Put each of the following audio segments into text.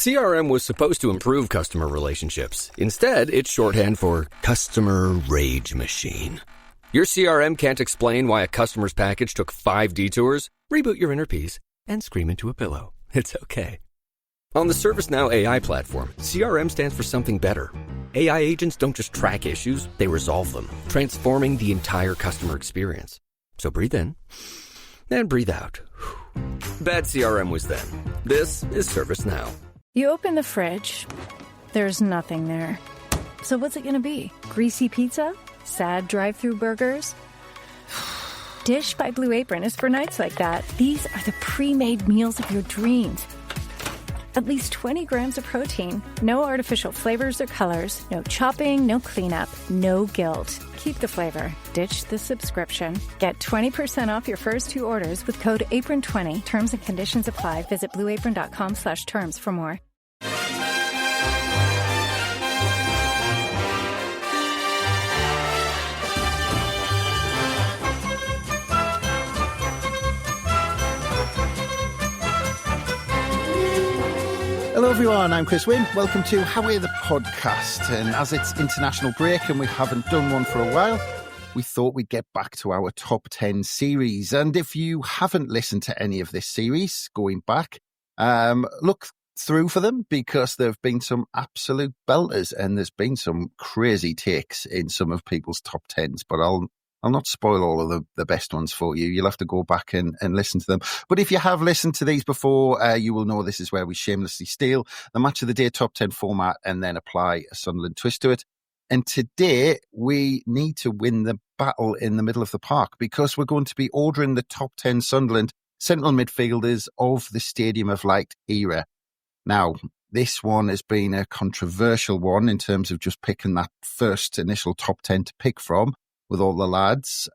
CRM was supposed to improve customer relationships. Instead, it's shorthand for Customer Rage Machine. Your CRM can't explain why a customer's package took 5 detours? Reboot your inner peace and scream into a pillow. It's okay. On the ServiceNow AI platform, CRM stands for something better. AI agents don't just track issues, they resolve them, transforming the entire customer experience. So breathe in and breathe out. Bad CRM was then. This is ServiceNow. You open the fridge, there's nothing there. So what's it gonna be? Greasy pizza? Sad drive-thru burgers? Dish by Blue Apron is for nights like that. These are the pre-made meals of your dreams. At least 20 grams of protein, no artificial flavors or colors, no chopping, no cleanup, no guilt. Keep the flavor, ditch the subscription. Get 20% off your first 2 orders with code APRON20. Terms and conditions apply. Visit blueapron.com/terms for more. Hello everyone, I'm Chris Wynn. Welcome to How Are the podcast. And as it's international break and we haven't done one for a while, we thought we'd get back to our top 10 series. And if you haven't listened to any of this series going back, look through for them because there have been some absolute belters and there's been some crazy takes in some of people's top 10s, but I'll not spoil all of the best ones for you. You'll have to go back and listen to them. But if you have listened to these before, you will know this is where we shamelessly steal the Match of the Day top 10 format and then apply a Sunderland twist to it. And today we need to win the battle in the middle of the park because we're going to be ordering the top 10 Sunderland central midfielders of the Stadium of Light era. Now, this one has been a controversial one in terms of just picking that first initial top 10 to pick from with all the lads,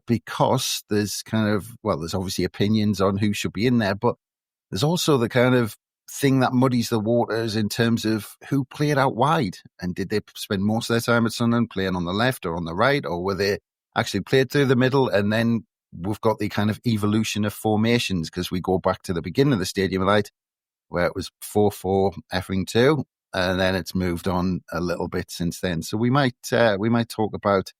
because there's there's obviously opinions on who should be in there, but there's also the kind of thing that muddies the waters in terms of who played out wide. And did they spend most of their time at Sunderland playing on the left or on the right, or were they actually played through the middle? And then we've got the kind of evolution of formations because we go back to the beginning of the Stadium of Light where it was 4-4-2, and then it's moved on a little bit since then. So we might talk about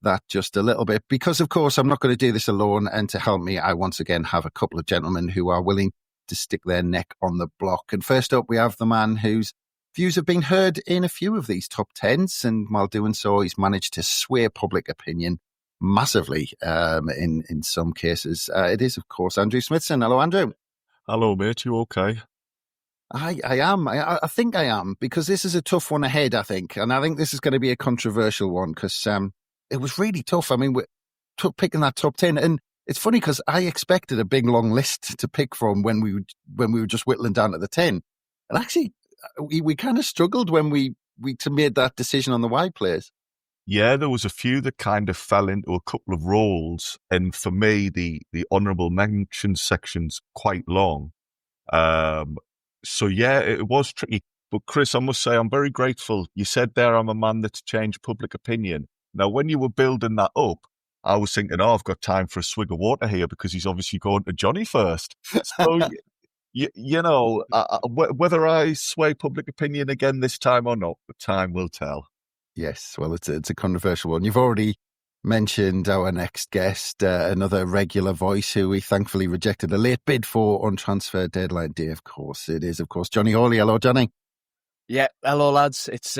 that just a little bit because, of course, I'm not going to do this alone. And to help me, I once again have a couple of gentlemen who are willing to stick their neck on the block. And first up, we have the man whose views have been heard in a few of these top 10s. And while doing so, he's managed to sway public opinion massively in some cases. It is, of course, Andrew Smithson. Hello, Andrew. Hello, mate. You okay? I am. I think I am, because this is a tough one ahead, I think. And I think this is going to be a controversial one because it was really tough. I mean, we're picking that top 10. And it's funny because I expected a big, long list to pick from when we were just whittling down to the 10. And actually, we kind of struggled when we made that decision on the wide players. Yeah, there was a few that kind of fell into a couple of roles. And for me, the honourable mention section's quite long. So, yeah, it was tricky. But, Chris, I must say I'm very grateful. You said there I'm a man that's changed public opinion. Now, when you were building that up, I was thinking, I've got time for a swig of water here because he's obviously going to Jonny first. So, you know, whether I sway public opinion again this time or not, the time will tell. Yes, well, it's a controversial one. You've already mentioned our next guest, another regular voice who we thankfully rejected a late bid for on transfer deadline day, of course. It is, of course, Jonny Hawley. Hello, Jonny. Yeah, hello, lads. It's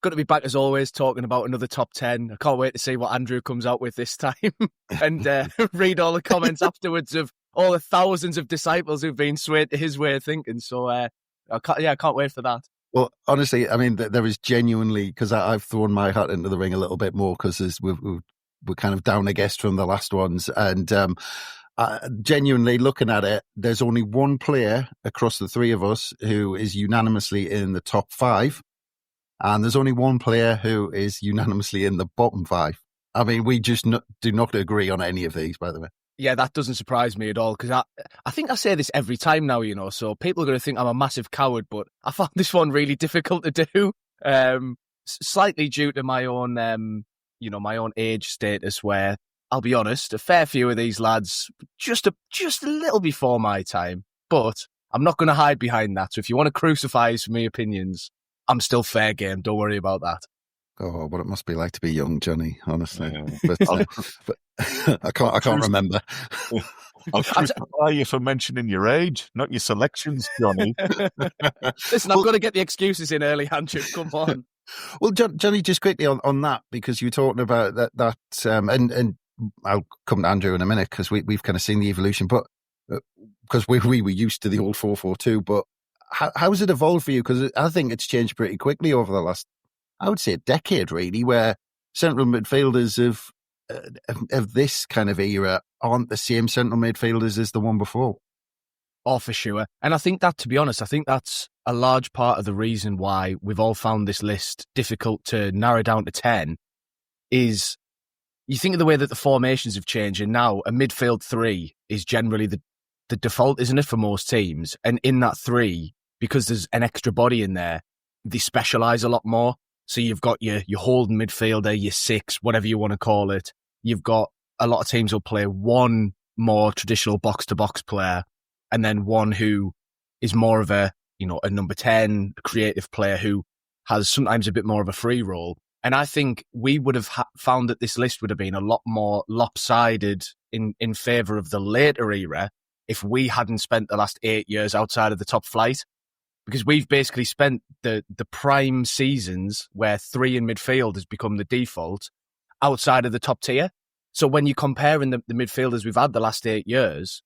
good to be back as always, talking about another top 10. I can't wait to see what Andrew comes out with this time and read all the comments afterwards of all the thousands of disciples who've been swayed to his way of thinking. So, I can't wait for that. Well, honestly, I mean, there is genuinely, because I've thrown my hat into the ring a little bit more because we're kind of down a guest from the last ones. And genuinely looking at it, there's only one player across the three of us who is unanimously in the top 5. And there's only one player who is unanimously in the bottom 5. I mean, we just do not agree on any of these, by the way. Yeah, that doesn't surprise me at all, because I think I say this every time now, you know, so people are going to think I'm a massive coward, but I found this one really difficult to do, slightly due to my own, my own age status, where, I'll be honest, a fair few of these lads just a little before my time, but I'm not going to hide behind that. So if you want to crucify us for my opinions, I'm still fair game. Don't worry about that. Oh, what it must be like to be young, Johnny, honestly. Yeah. But I can't remember. I'll crucify you for mentioning your age, not your selections, Johnny. Listen, I've got to get the excuses in early, Andrew. Come on. Well, Johnny, just quickly on that, because you were talking about that and I'll come to Andrew in a minute, because we've kind of seen the evolution, but because we were used to the old 4-4-2, but how's it evolved for you? Because I think it's changed pretty quickly over the last, I would say, a decade, really, where central midfielders of this kind of era aren't the same central midfielders as the one before. Oh, for sure. And I think that, to be honest, I think that's a large part of the reason why we've all found this list difficult to narrow down to 10 is you think of the way that the formations have changed, and now a midfield three is generally the default, isn't it, for most teams? And in that three, because there's an extra body in there, they specialise a lot more. So you've got your holding midfielder, your six, whatever you want to call it. You've got a lot of teams will play one more traditional box-to-box player and then one who is more of a number 10 creative player who has sometimes a bit more of a free role. And I think we would have found that this list would have been a lot more lopsided in favour of the later era if we hadn't spent the last 8 years outside of the top flight. Because we've basically spent the prime seasons where three in midfield has become the default outside of the top tier. So when you're comparing the midfielders we've had the last 8 years,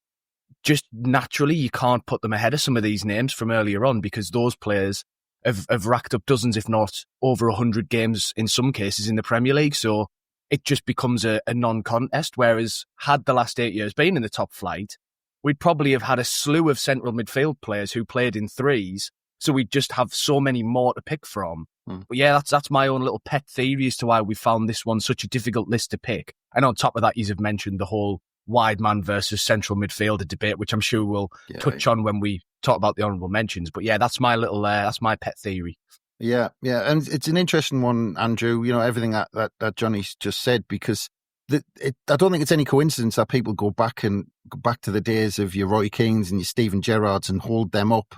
just naturally you can't put them ahead of some of these names from earlier on, because those players have racked up dozens, if not over 100 games in some cases in the Premier League. So it just becomes a non-contest. Whereas had the last 8 years been in the top flight, we'd probably have had a slew of central midfield players who played in threes. So we'd just have so many more to pick from. But yeah, that's my own little pet theory as to why we found this one such a difficult list to pick. And on top of that, you've mentioned the whole wide man versus central midfielder debate, which I'm sure we'll touch on when we talk about the honourable mentions. But yeah, that's my little, that's my pet theory. Yeah. And it's an interesting one, Andrew, everything that Johnny's just said, because I don't think it's any coincidence that people go back to the days of your Roy Keanes and your Steven Gerrards and hold them up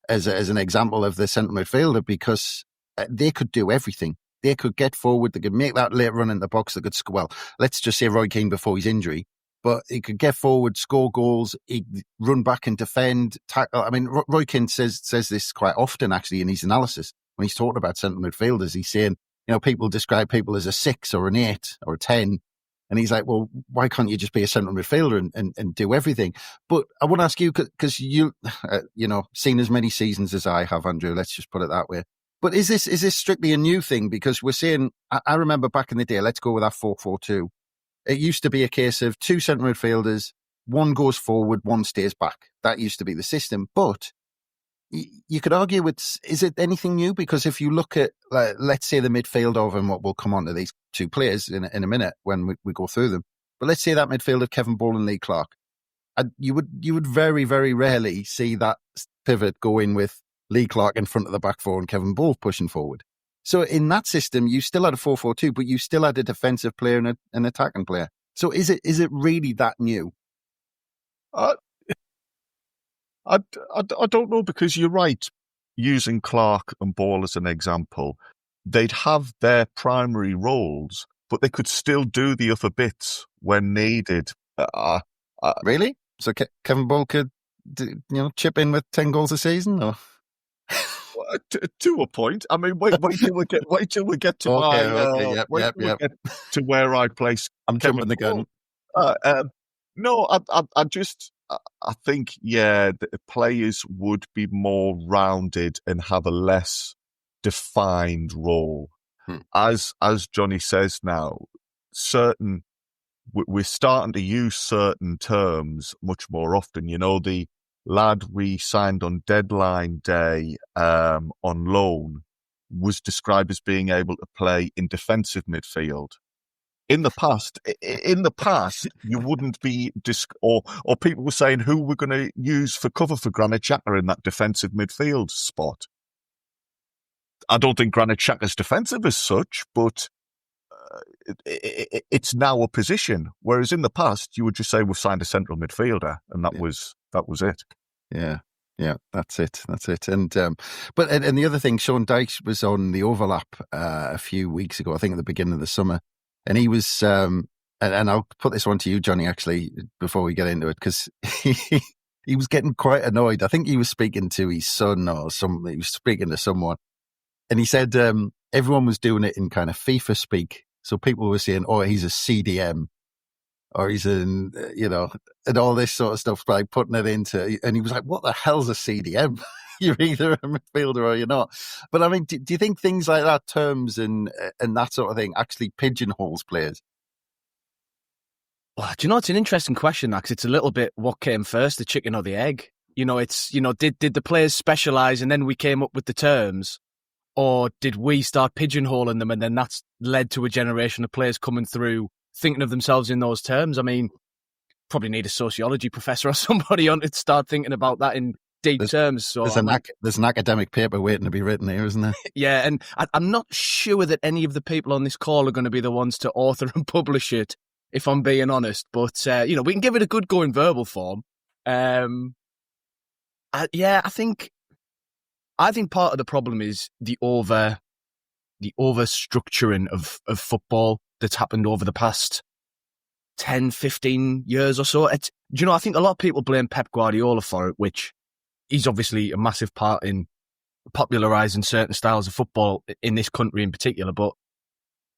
as an example of the central midfielder, because they could do everything. They could get forward, they could make that late run in the box, they could score. Well, let's just say Roy Keane before his injury, but he could get forward, score goals, he'd run back and defend, tackle. I mean, Roy Keane says this quite often, actually, in his analysis. When he's talking about central midfielders, he's saying, people describe people as a 6 or an 8 or a 10. And he's like, well, why can't you just be a central midfielder and do everything? But I want to ask you, because you, seen as many seasons as I have, Andrew, let's just put it that way. But is this strictly a new thing? Because we're saying, I remember back in the day, let's go with that 4-4-2. It used to be a case of two central midfielders, one goes forward, one stays back. That used to be the system. But you could argue is it anything new? Because if you look at, let's say the midfield of, and what we'll come on to these two players in a minute when we go through them. But let's say that midfield of Kevin Ball and Lee Clark. You would very, very rarely see that pivot go in with Lee Clark in front of the back four and Kevin Ball pushing forward. So in that system, you still had a 4-4-2, but you still had a defensive player and an attacking player. So is it really that new? I don't know, because you're right. Using Clark and Ball as an example, they'd have their primary roles, but they could still do the other bits when needed. Really? So Kevin Ball could, chip in with 10 goals a season, or? To a point. I mean, wait till we get to get to where I place. I'm jumping the gun. No, I think, the players would be more rounded and have a less defined role. As Johnny says now, we're starting to use certain terms much more often. The lad we signed on deadline day on loan was described as being able to play in defensive midfield. In the past, you wouldn't be or people were saying who we're going to use for cover for Granit Xhaka in that defensive midfield spot. I don't think Granit Xhaka's defensive as such, but it's now a position. Whereas in the past, you would just say we've signed a central midfielder, and that was it. Yeah. Yeah, that's it. And and the other thing, Sean Dyche was on the Overlap a few weeks ago, I think at the beginning of the summer, and he was, and I'll put this one to you, Johnny, actually, before we get into it, because he was getting quite annoyed. I think he was speaking to his son or something. He was speaking to someone, and he said everyone was doing it in kind of FIFA speak. So people were saying, "Oh, he's a CDM." Or he's in, and all this sort of stuff, like putting it into, and he was like, what the hell's a CDM? You're either a midfielder or you're not. But I mean, do you think things like that, terms and that sort of thing, actually pigeonholes players? Well, do you know, it's an interesting question, because it's a little bit what came first, the chicken or the egg? Did the players specialise and then we came up with the terms? Or did we start pigeonholing them and then that's led to a generation of players coming through thinking of themselves in those terms? I mean, probably need a sociology professor or somebody on to start thinking about that in deep terms. So there's an academic paper waiting to be written here, isn't there? Yeah, and I'm not sure that any of the people on this call are going to be the ones to author and publish it, if I'm being honest. But, we can give it a good go in verbal form. I think part of the problem is the over-structuring of football that's happened over the past 10, 15 years or so. I think a lot of people blame Pep Guardiola for it, which he's obviously a massive part in popularising certain styles of football in this country in particular. But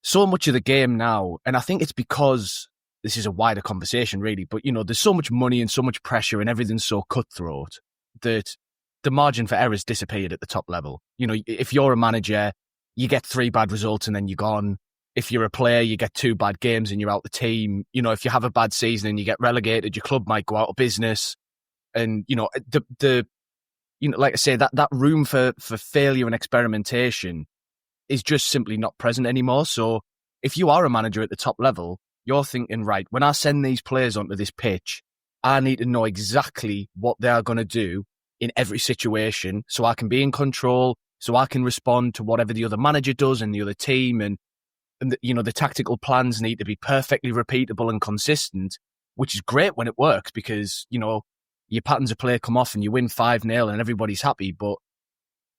so much of the game now, and I think it's because this is a wider conversation really, but, there's so much money and so much pressure and everything's so cutthroat that the margin for error's disappeared at the top level. If you're a manager, you get 3 bad results and then you're gone. If you're a player, you get 2 bad games and you're out the team. If you have a bad season and you get relegated, your club might go out of business. And, like I say, that room for failure and experimentation is just simply not present anymore. So if you are a manager at the top level, you're thinking, right, when I send these players onto this pitch, I need to know exactly what they are going to do in every situation so I can be in control, so I can respond to whatever the other manager does and the other team. And the tactical plans need to be perfectly repeatable and consistent, which is great when it works because, your patterns of play come off and you win 5-0 and everybody's happy. But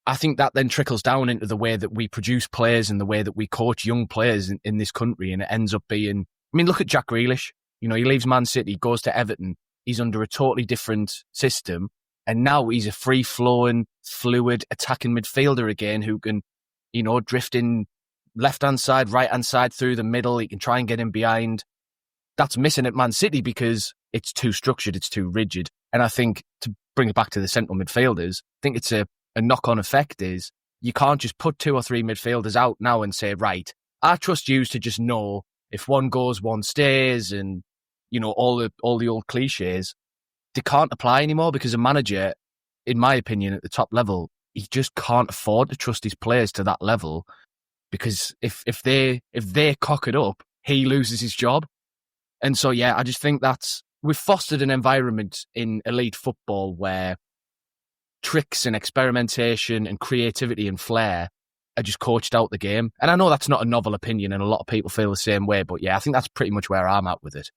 I think that then trickles down into the way that we produce players and the way that we coach young players in this country. And it ends up being, look at Jack Grealish. He leaves Man City, goes to Everton. He's under a totally different system. And now he's a free-flowing, fluid, attacking midfielder again who can, drift in left-hand side, right-hand side, through the middle. He can try and get in behind. That's missing at Man City because it's too structured, it's too rigid. And I think, to bring it back to the central midfielders, I think it's a knock-on effect is you can't just put 2 or 3 midfielders out now and say, right, I trust you to just know if one goes, one stays, and, all the old cliches. They can't apply anymore because a manager, in my opinion, at the top level, he just can't afford to trust his players to that level because if they cock it up, he loses his job. And so, yeah, I just think we've fostered an environment in elite football where tricks and experimentation and creativity and flair are just coached out the game. And I know that's not a novel opinion and a lot of people feel the same way, but yeah, I think that's pretty much where I'm at with it.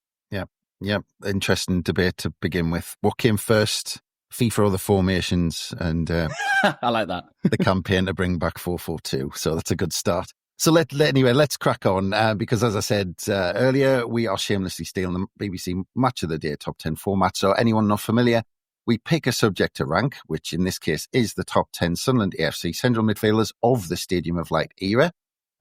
Yeah, interesting debate to begin with. What came first, FIFA or the formations? And I like that. The campaign to bring back 4-4-2. So that's a good start. So let's crack on because, as I said earlier, we are shamelessly stealing the BBC Match of the Day top 10 format. So anyone not familiar, we pick a subject to rank, which in this case is the top 10 Sunderland AFC central midfielders of the Stadium of Light era.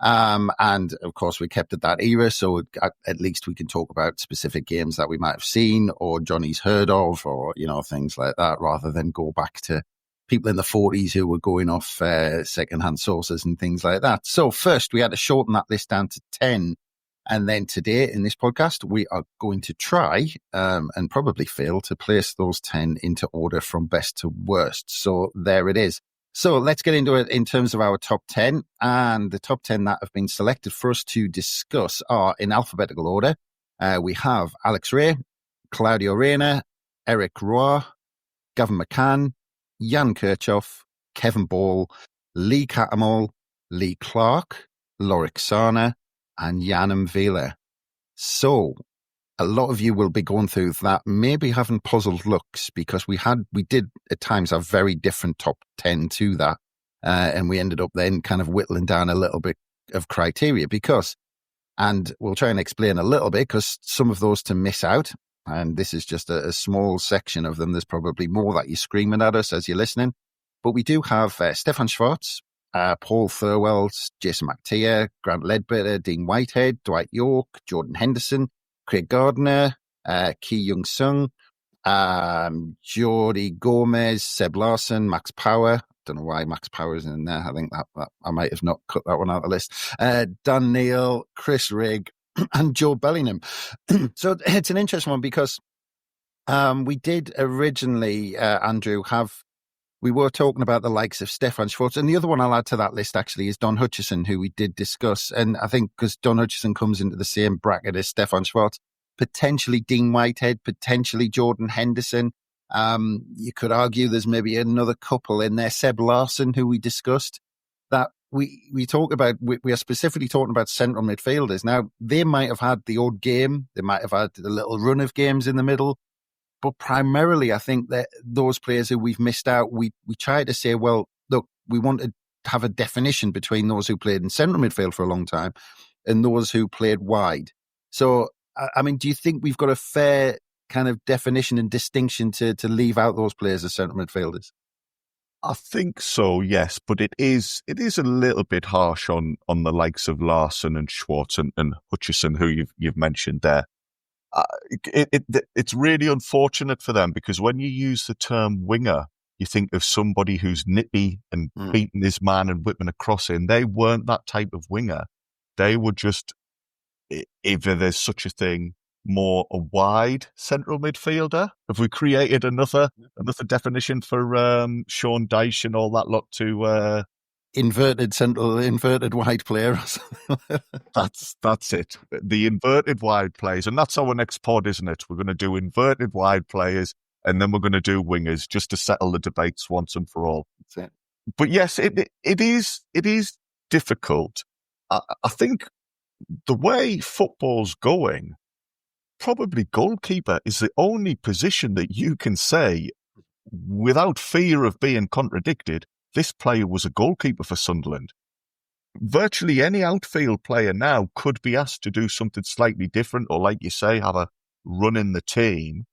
And of course, we kept at that era, so at least we can talk about specific games that we might have seen or Johnny's heard of, or things like that, rather than go back to people in the 40s who were going off secondhand sources and things like that. So first, we had to shorten that list down to 10, and then today in this podcast, we are going to try and probably fail to place those 10 into order from best to worst. So there it is. So let's get into it in terms of our top 10. And the top 10 that have been selected for us to discuss are in alphabetical order. We have Alex Ray, Claudio Reyna, Eric Roy, Gavin McCann, Jan Kirchhoff, Kevin Ball, Lee Cattermole, Lee Clark, Lorik Sana, and Jan Mvila. So a lot of you will be going through that, maybe having puzzled looks, because we did at times have very different top 10 to that. And we ended up then kind of whittling down a little bit of criteria and we'll try and explain a little bit, because some of those to miss out, and this is just a small section of them. There's probably more that you're screaming at us as you're listening. But we do have Stefan Schwarz, Paul Thirlwell, Jason McTeer, Grant Ledbetter, Dean Whitehead, Dwight York, Jordan Henderson, Craig Gardner, Ki Young Sung, Jordi Gomez, Seb Larson, Max Power. Don't know why Max Power is in there. I think that I might have not cut that one out of the list. Dan Neal, Chris Rigg, and Joe Bellingham. So it's an interesting one, because we did originally, Andrew, we were talking about the likes of Stefan Schwarz, and the other one I'll add to that list actually is Don Hutchison, who we did discuss. And I think because Don Hutchison comes into the same bracket as Stefan Schwarz, potentially Dean Whitehead, potentially Jordan Henderson. You could argue there's maybe another couple in there, Seb Larson, who we discussed, that we talk about. We are specifically talking about central midfielders. Now, they might have had the odd game, they might have had a little run of games in the middle, but primarily I think that those players who we've missed out, we try to say, well, look, we want to have a definition between those who played in central midfield for a long time and those who played wide. So, I mean, do you think we've got a fair kind of definition and distinction to leave out those players as central midfielders? I think so, yes, but it is a little bit harsh on the likes of Larson and Schwartz and Hutchison, who you've mentioned there. It's really unfortunate for them, because when you use the term winger, you think of somebody who's nippy and beating his man and whipping a cross in. They weren't that type of winger. They were just, if there's such a thing, more a wide central midfielder. Have we created another definition for Sean Dyche and all that lot to inverted wide player or something? That's it. The inverted wide players, and that's our next pod, isn't it? We're going to do inverted wide players, and then we're going to do wingers, just to settle the debates once and for all. That's it. But yes, it is difficult. I think the way football's going, probably goalkeeper is the only position that you can say, without fear of being contradicted, this player was a goalkeeper for Sunderland. Virtually any outfield player now could be asked to do something slightly different, or, like you say, have a run in the team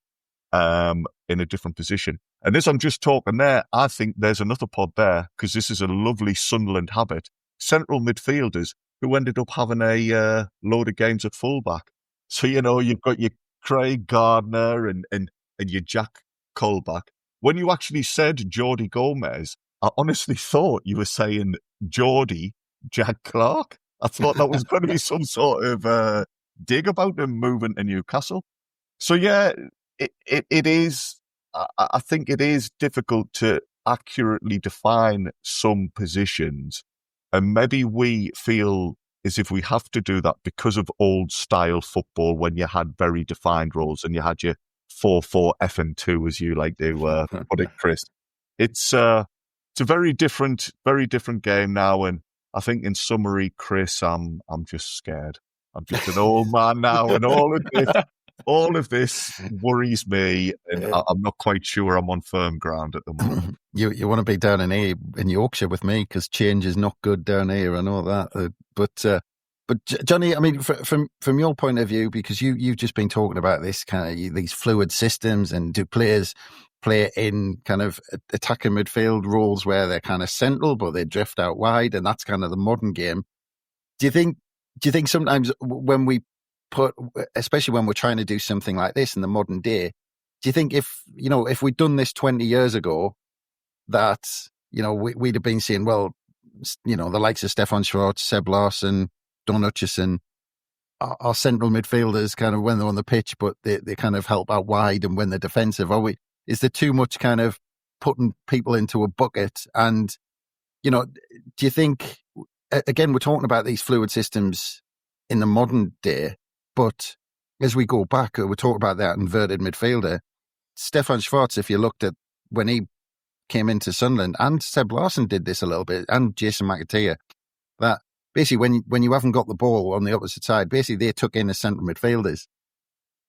in a different position. And as I'm just talking there, I think there's another pod there, because this is a lovely Sunderland habit. Central midfielders who ended up having a load of games at fullback. So, you've got your Craig Gardner and your Jack Colback. When you actually said Jordi Gomez, I honestly thought you were saying Geordie Jack Clark. I thought that was going to be some sort of dig about him moving to Newcastle. So, yeah, it is. I think it is difficult to accurately define some positions. And maybe we feel as if we have to do that because of old style football, when you had very defined roles and you had your 4-4 F&2, as you like to put it, Chris. It's a very different game now. And I think in summary, Chris, I'm just scared. I'm just an old man now, and all of this worries me, and I'm not quite sure I'm on firm ground at the moment. You want to be down in Yorkshire with me, because change is not good down here. I know that, but Jonny, I mean, from your point of view, because you've just been talking about this kind of these fluid systems, and do players play in kind of attacking midfield roles where they're kind of central but they drift out wide, and that's kind of the modern game. Do you think sometimes when we especially when we're trying to do something like this in the modern day, do you think if we'd done this 20 years ago, that, we'd have been saying, well, the likes of Stefan Schwarz, Seb Larson, Don Hutchison are central midfielders kind of when they're on the pitch, but they kind of help out wide and when they're defensive? Is there too much kind of putting people into a bucket? And, do you think, again, we're talking about these fluid systems in the modern day, but as we go back, we're talking about that inverted midfielder. Stefan Schwarz, if you looked at when he came into Sunderland, and Seb Larson did this a little bit, and Jason McAteer, that basically when you haven't got the ball on the opposite side, basically they took in as central midfielders.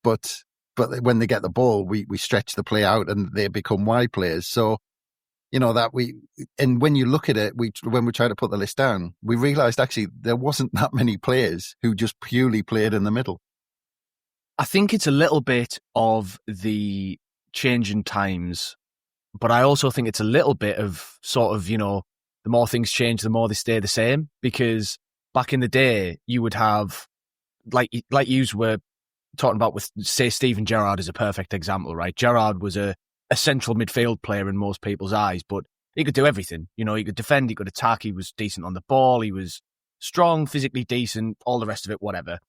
but when they get the ball, we stretch the play out and they become wide players. So, and when you look at it, when we try to put the list down, we realised actually there wasn't that many players who just purely played in the middle. I think it's a little bit of the change in times, but I also think it's a little bit of sort of, the more things change, the more they stay the same. Because back in the day, you would have, like you were talking about with, say, Steven Gerrard is a perfect example, right? Gerrard was a central midfield player in most people's eyes, but he could do everything. He could defend, he could attack, he was decent on the ball, he was strong, physically decent, all the rest of it, whatever.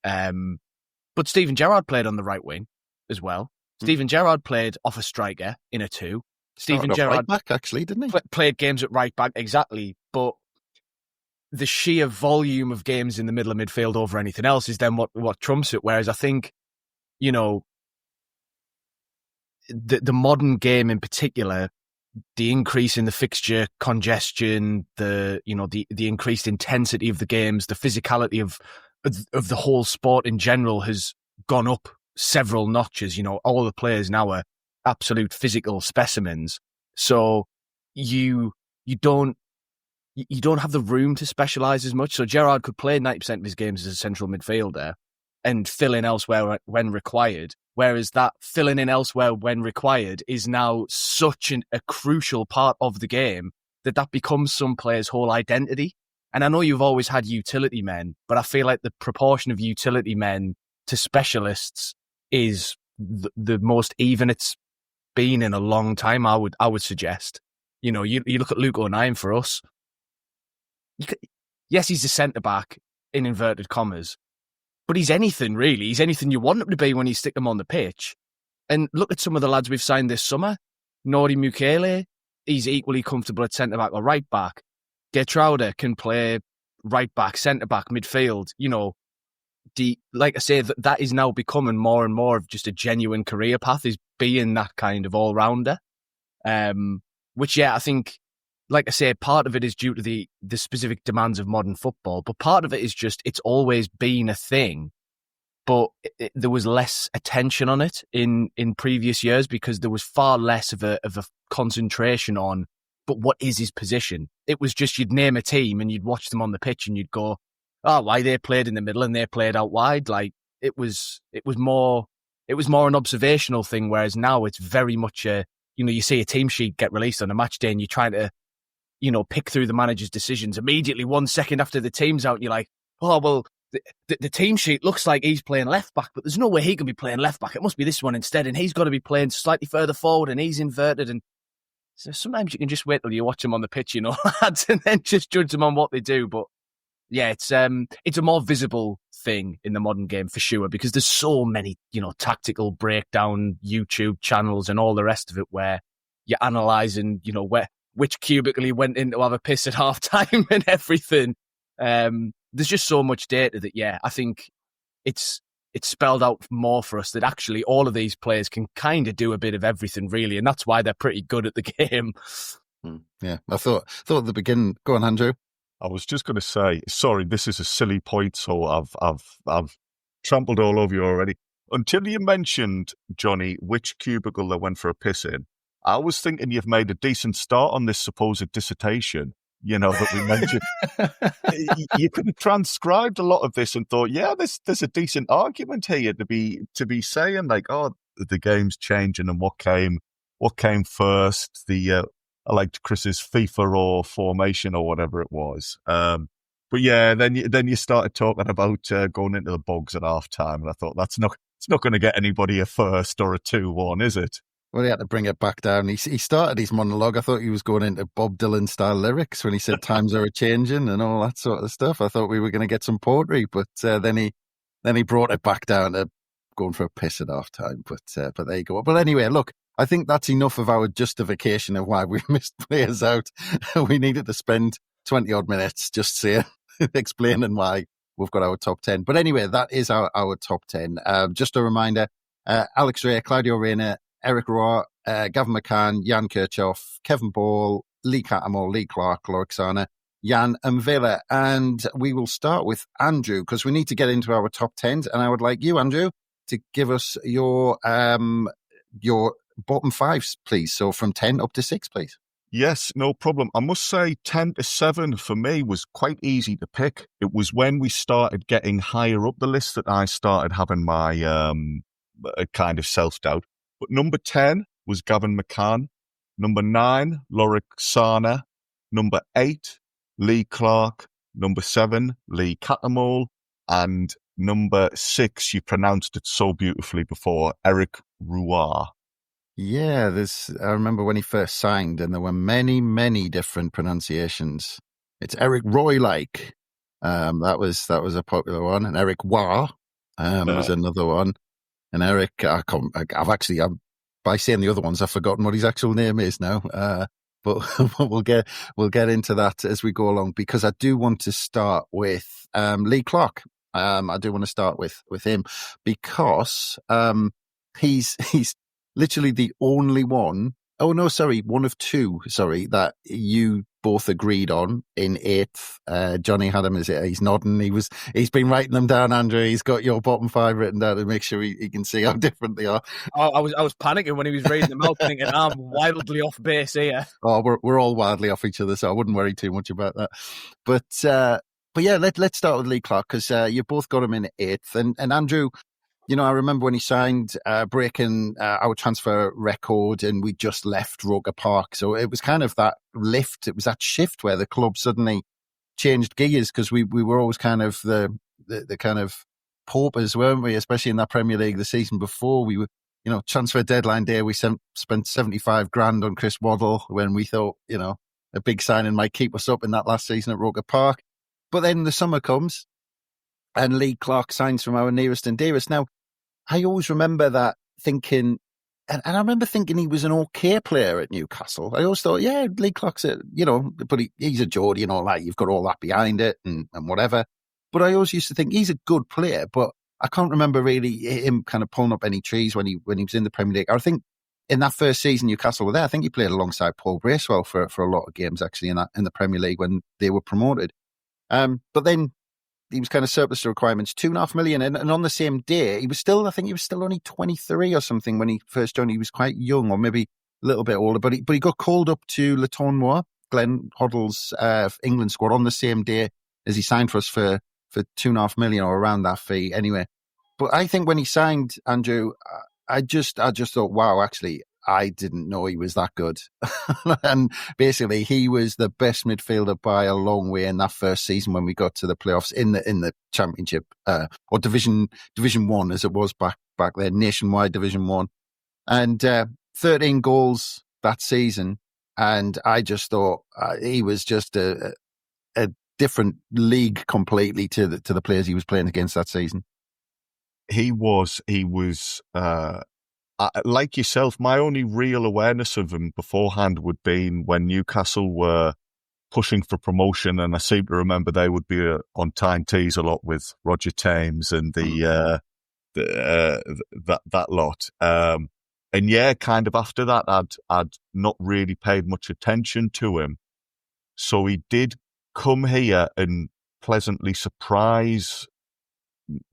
But Steven Gerrard played on the right wing as well. Steven Gerrard played off a striker in a 2. Steven Gerrard right back, actually, didn't he? Played games at right back, exactly. But the sheer volume of games in the middle of midfield over anything else is then what trumps it. Whereas I think, the modern game in particular, the increase in the fixture congestion, the increased intensity of the games, the physicality of the whole sport in general has gone up several notches. All the players now are absolute physical specimens. So you don't have the room to specialise as much. So Gerrard could play 90% of his games as a central midfielder and fill in elsewhere when required. Whereas that filling in elsewhere when required is now such a crucial part of the game that becomes some players' whole identity. And I know you've always had utility men, but I feel like the proportion of utility men to specialists is the most even it's been in a long time, I would suggest. You look at Luke O'Nien for us. Yes, he's a centre-back, in inverted commas, but he's anything, really. He's anything you want him to be when you stick him on the pitch. And look at some of the lads we've signed this summer. Nori Mukele, he's equally comfortable at centre-back or right-back. Gertrude can play right-back, centre-back, midfield. Like I say, that is now becoming more and more of just a genuine career path, is being that kind of all-rounder. Which, I think, like I say, part of it is due to the specific demands of modern football, but part of it is just it's always been a thing, but there was less attention on it in previous years because there was far less of a concentration on, but what is his position? It was just you'd name a team and you'd watch them on the pitch and you'd go, oh, why they played in the middle and they played out wide. Like it was more an observational thing, whereas now it's very much you see a team sheet get released on a match day and you're trying to, pick through the manager's decisions immediately 1 second after the team's out. And you're like, oh, well, the team sheet looks like he's playing left back, but there's no way he can be playing left back. It must be this one instead. And he's got to be playing slightly further forward and he's inverted. And so sometimes you can just wait till you watch them on the pitch, lads, and then just judge them on what they do. But yeah, it's a more visible thing in the modern game for sure, because there's so many, tactical breakdown YouTube channels and all the rest of it where you're analysing, which cubicle he went in to have a piss at half time and everything. There's just so much data that, I think it's spelled out more for us that actually all of these players can kind of do a bit of everything, really, and that's why they're pretty good at the game. Yeah, I thought at the beginning. Go on, Andrew. I was just going to say, sorry, this is a silly point, so I've trampled all over you already. Until you mentioned, Johnny, which cubicle they went for a piss in, I was thinking you've made a decent start on this supposed dissertation, that we mentioned. You could have transcribed a lot of this and thought, there's a decent argument here to be saying, like, oh, the game's changing and what came first, I liked Chris's FIFA or formation or whatever it was. But then you started talking about going into the bogs at half time, and I thought it's not going to get anybody a first or a 2-1, is it? Well, he had to bring it back down. He started his monologue. I thought he was going into Bob Dylan style lyrics when he said times are a-changing and all that sort of stuff. I thought we were going to get some poetry, but then he brought it back down to going for a piss at half time. But there you go. But anyway, look, I think that's enough of our justification of why we missed players out. We needed to spend 20 odd minutes just explaining why we've got our top 10. But anyway, that is our top 10. Just a reminder, Alex Ray, Claudio Reyna, Eric Roy, Gavin McCann, Jan Kirchhoff, Kevin Ball, Lee Cattermole, Lee Clark, Lorixana, Jan and Villa. And we will start with Andrew because we need to get into our top 10s. And I would like you, Andrew, to give us your bottom fives, please. So from 10 up to 6, please. Yes, no problem. I must say 10 to 7 for me was quite easy to pick. It was when we started getting higher up the list that I started having my kind of self-doubt. But number 10 was Gavin McCann. Number 9, Lorik Sana. Number 8, Lee Clark. Number 7, Lee Catamole. And number 6, you pronounced it so beautifully before, Eric Rouard. Yeah, I remember when he first signed, and there were many, many different pronunciations. It's Eric Roy-like. That was a popular one, and Eric Wah was another one. And Eric, by saying the other ones, I've forgotten what his actual name is now. But we'll get into that as we go along, because I do want to start with Lee Clark. I do want to start with him because he's literally the only one. Oh no, sorry, one of two. Sorry, that you both agreed on in 8th. Johnny had him. He's nodding. He's been writing them down. Andrew, he's got your bottom 5 written down to make sure he can see how different they are. I was panicking when he was reading them out, thinking I'm wildly off base here. Oh, we're all wildly off each other, so I wouldn't worry too much about that. But yeah, let's start with Lee Clark, because you both got him in 8th, and Andrew. You know, I remember when he signed, breaking our transfer record, and we just left Roker Park. So it was kind of that lift. It was that shift where the club suddenly changed gears, because we were always kind of the kind of paupers, weren't we? Especially in that Premier League the season before. We were, you know, transfer deadline day, we spent 75 grand on Chris Waddle when we thought, you know, a big signing might keep us up in that last season at Roker Park. But then the summer comes and Lee Clark signs from our nearest and dearest. Now, I always remember that thinking, and I remember thinking he was an okay player at Newcastle. I always thought, yeah, Lee Clark's but he's a Geordie and all that. You've got all that behind it and whatever. But I always used to think he's a good player, but I can't remember really him kind of pulling up any trees when he was in the Premier League. I think in that first season Newcastle were there, I think he played alongside Paul Bracewell for a lot of games actually in the Premier League when they were promoted. But then he was kind of surplus to requirements, 2.5 million. And on the same day, I think he was still only 23 or something when he first joined. He was quite young, or maybe a little bit older, but he got called up to Le Tournoi, Glenn Hoddle's England squad, on the same day as he signed for us for 2.5 million, or around that fee anyway. But I think when he signed, Andrew, I just thought, wow, actually, I didn't know he was that good. And basically, he was the best midfielder by a long way in that first season when we got to the playoffs in the Championship, or Division 1 as it was back then, Nationwide Division 1. And 13 goals that season. And I just thought he was just a different league completely to the players he was playing against that season. He was like yourself, my only real awareness of him beforehand would be when Newcastle were pushing for promotion, and I seem to remember they would be on Tyne Tees a lot with Roger Thames and that lot. And yeah, kind of after that, I'd not really paid much attention to him. So he did come here and pleasantly surprise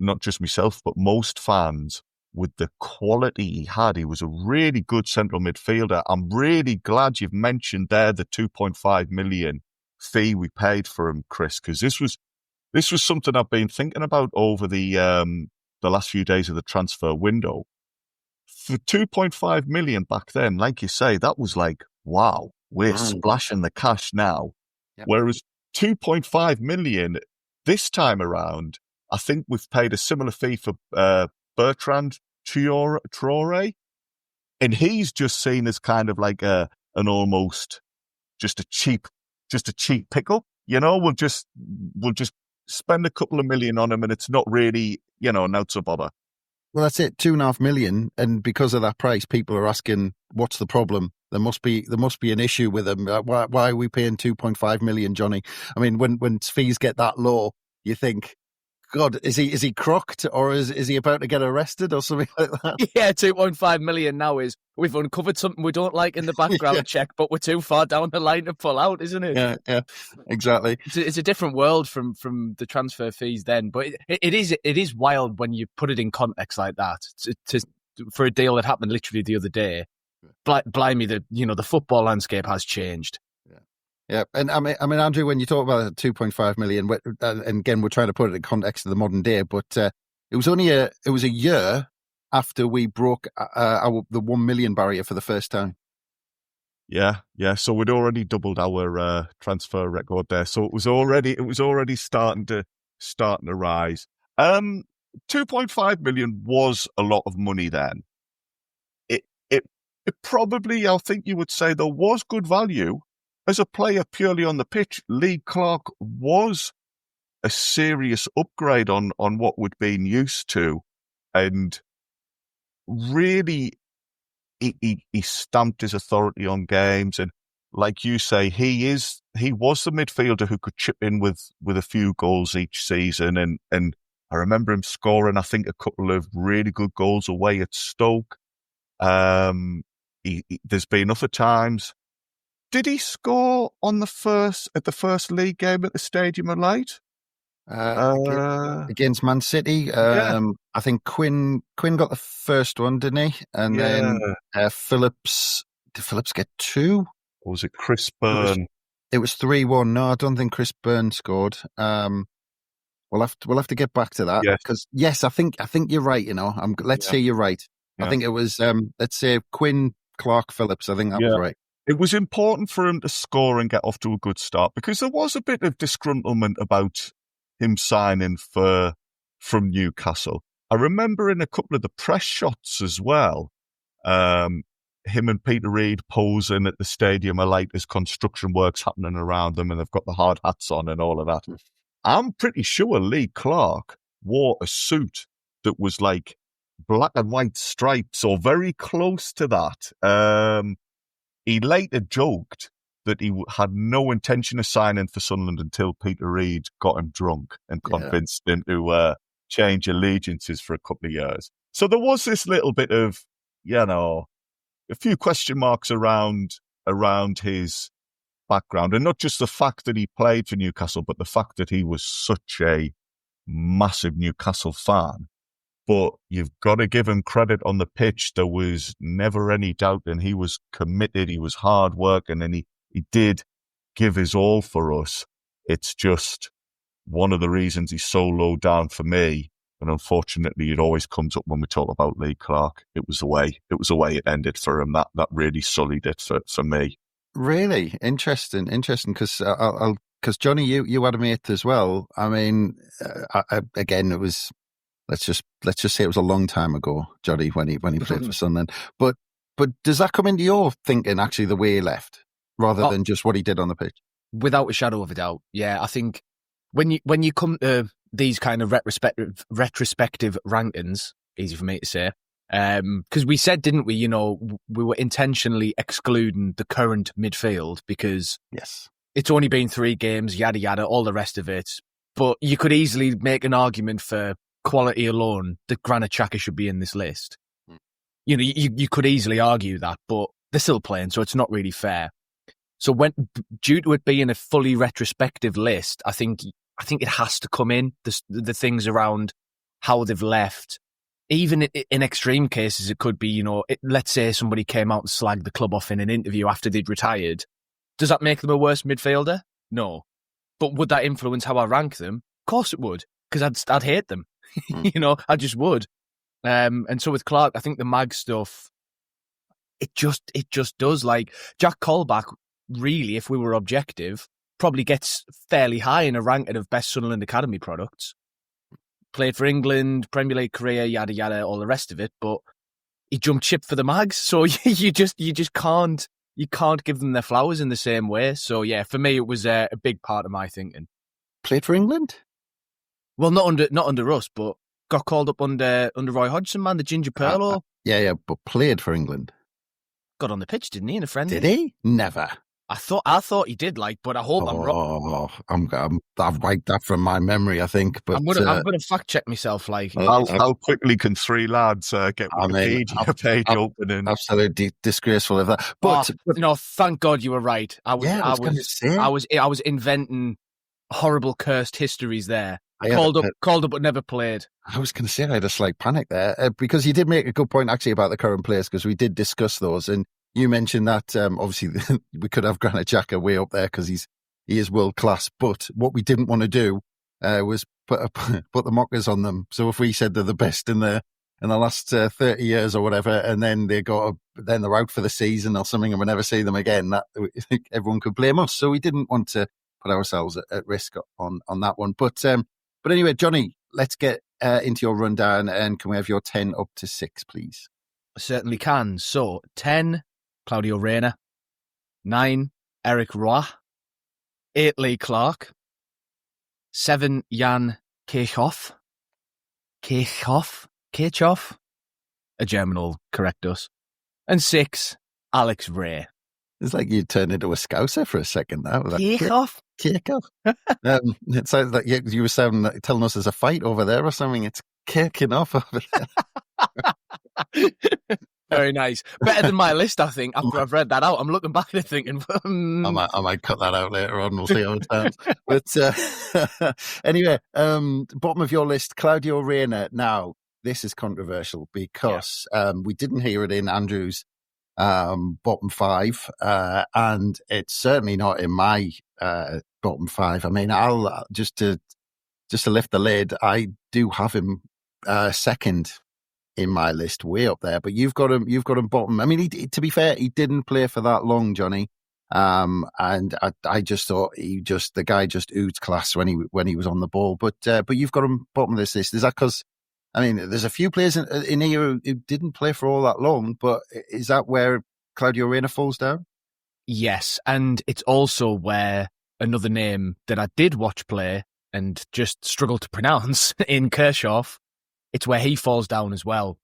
not just myself, but most fans with the quality he had. He was a really good central midfielder. I'm really glad you've mentioned there the 2.5 million fee we paid for him, Chris, because this was something I've been thinking about over the last few days of the transfer window. For 2.5 million back then, like you say, that was like, wow, we're splashing the cash now. Yep. Whereas 2.5 million this time around, I think we've paid a similar fee for Bertrand Traore, and he's just seen as kind of like an almost just a cheap pickup. You know, we'll just spend a couple of million on him, and it's not really, you know, not so bother. Well, that's it, 2.5 million, and because of that price, people are asking, what's the problem? There must be an issue with him. Why are we paying 2.5 million, Johnny? I mean, when fees get that low, you think, God, is he crocked, or is he about to get arrested or something like that? Yeah, 2.5 million now is we've uncovered something we don't like in the background check, but we're too far down the line to pull out, isn't it? Yeah, exactly. It's a different world from the transfer fees then, but it is wild when you put it in context like that. For a deal that happened literally the other day, blimey, the football landscape has changed. Yeah, and I mean, Andrew, when you talk about 2.5 million, and again, we're trying to put it in context of the modern day, but it was a year after we broke the 1 million barrier for the first time. Yeah. So we'd already doubled our transfer record there. So it was already starting to rise. 2.5 million was a lot of money then. It probably, I think you would say, there was good value. As a player purely on the pitch, Lee Clark was a serious upgrade on what we'd been used to. And really, he stamped his authority on games. And like you say, he was the midfielder who could chip in with a few goals each season. And I remember him scoring, I think, a couple of really good goals away at Stoke. There's been other times. Did he score at the first league game at the Stadium of Light? Against Man City. I think Quinn got the first one, didn't he? And then Phillips. Did Phillips get two? Or was it Chris Byrne? It was 3-1. No, I don't think Chris Byrne scored. We'll have to get back to that. Because yes, I think you're right. Let's say you're right. I think it was let's say Quinn, Clark, Phillips. I think that was right. It was important for him to score and get off to a good start because there was a bit of disgruntlement about him signing from Newcastle. I remember in a couple of the press shots as well, him and Peter Reid posing at the Stadium of Light as construction works happening around them and they've got the hard hats on and all of that. I'm pretty sure Lee Clark wore a suit that was like black and white stripes or very close to that. He later joked that he had no intention of signing for Sunderland until Peter Reid got him drunk and convinced him to change allegiances for a couple of years. So there was this little bit of, a few question marks around his background. And not just the fact that he played for Newcastle, but the fact that he was such a massive Newcastle fan. But you've got to give him credit on the pitch. There was never any doubt, and he was committed. He was hard working, and he did give his all for us. It's just one of the reasons he's so low down for me. And unfortunately, it always comes up when we talk about Lee Clark. It was the way it ended for him. That really sullied it for me. Really interesting. Because Johnny, you had a mate as well. I mean, again, it was. Let's just say it was a long time ago, Johnny, when he played for Sunderland. But does that come into your thinking, actually, the way he left, rather than just what he did on the pitch? Without a shadow of a doubt, yeah. I think when you come to these kind of retrospective rankings, easy for me to say, because we said, didn't we? We were intentionally excluding the current midfield because it's only been 3 games, yada yada, all the rest of it. But you could easily make an argument for quality alone that Granit Xhaka should be in this list. You could easily argue that, but they're still playing, so it's not really fair. So due to it being a fully retrospective list, I think it has to come in, the things around how they've left. Even in extreme cases, it could be, let's say somebody came out and slagged the club off in an interview after they'd retired. Does that make them a worse midfielder? No. But would that influence how I rank them? Of course it would, because I'd hate them. I just would. And so with Clark, I think the mag stuff, it just does. Like Jack Colback, really, if we were objective, probably gets fairly high in a ranking of best Sunderland Academy products. Played for England, Premier League career, yada yada, all the rest of it. But he jumped ship for the mags, so you just can't give them their flowers in the same way. So yeah, for me, it was a big part of my thinking. Played for England. Well, not under us, but got called up under Roy Hodgson, man, the Ginger Pearl. Yeah, but played for England. Got on the pitch, didn't he, in a friendly? Did he? Never. I thought he did, but I hope I'm wrong. I've wiped that from my memory, I think. But I'm gonna fact check myself. How quickly can three lads get Wikipedia page open? And... Absolutely disgraceful of that. But thank God you were right. I was inventing horrible cursed histories there. Called up but never played. I was going to say I had a slight panic there because you did make a good point actually about the current players, because we did discuss those, and you mentioned that obviously we could have Granit Xhaka way up there because he is world class. But what we didn't want to do was put the mockers on them. So if we said they're the best in the last 30 years or whatever, and then they're out for the season or something, and we never see them again, that everyone could blame us. So we didn't want to put ourselves at risk on that one. But anyway, Johnny, let's get into your rundown, and can we have your 10 up to 6, please? Certainly can. So 10. Claudio Reyna. 9, Eric Roy. 8, Lee Clark. 7, Jan Kirchhoff. A German will correct us. And 6, Alex Ray. It's like you turned into a Scouser for a second now. Kirchhoff? It sounds like you were telling us there's a fight over there or something. It's kicking off over there. Very nice. Better than my list, I think, after I've read that out. I'm looking back at it thinking... I might cut that out later on. We'll see how it sounds. But anyway, bottom of your list, Claudio Reyna. Now, this is controversial because we didn't hear it in Andrew's bottom 5, and it's certainly not in my bottom 5. I mean, I'll just to lift the lid, I do have him second in my list, way up there. But you've got him bottom. I mean, to be fair, he didn't play for that long, Johnny. And I just thought the guy just oozed class when he was on the ball. But you've got him bottom of this list. Is that because? I mean, there's a few players in here who didn't play for all that long, but is that where Claudio Reyna falls down? Yes, and it's also where another name that I did watch play and just struggled to pronounce in Kirchhoff, it's where he falls down as well.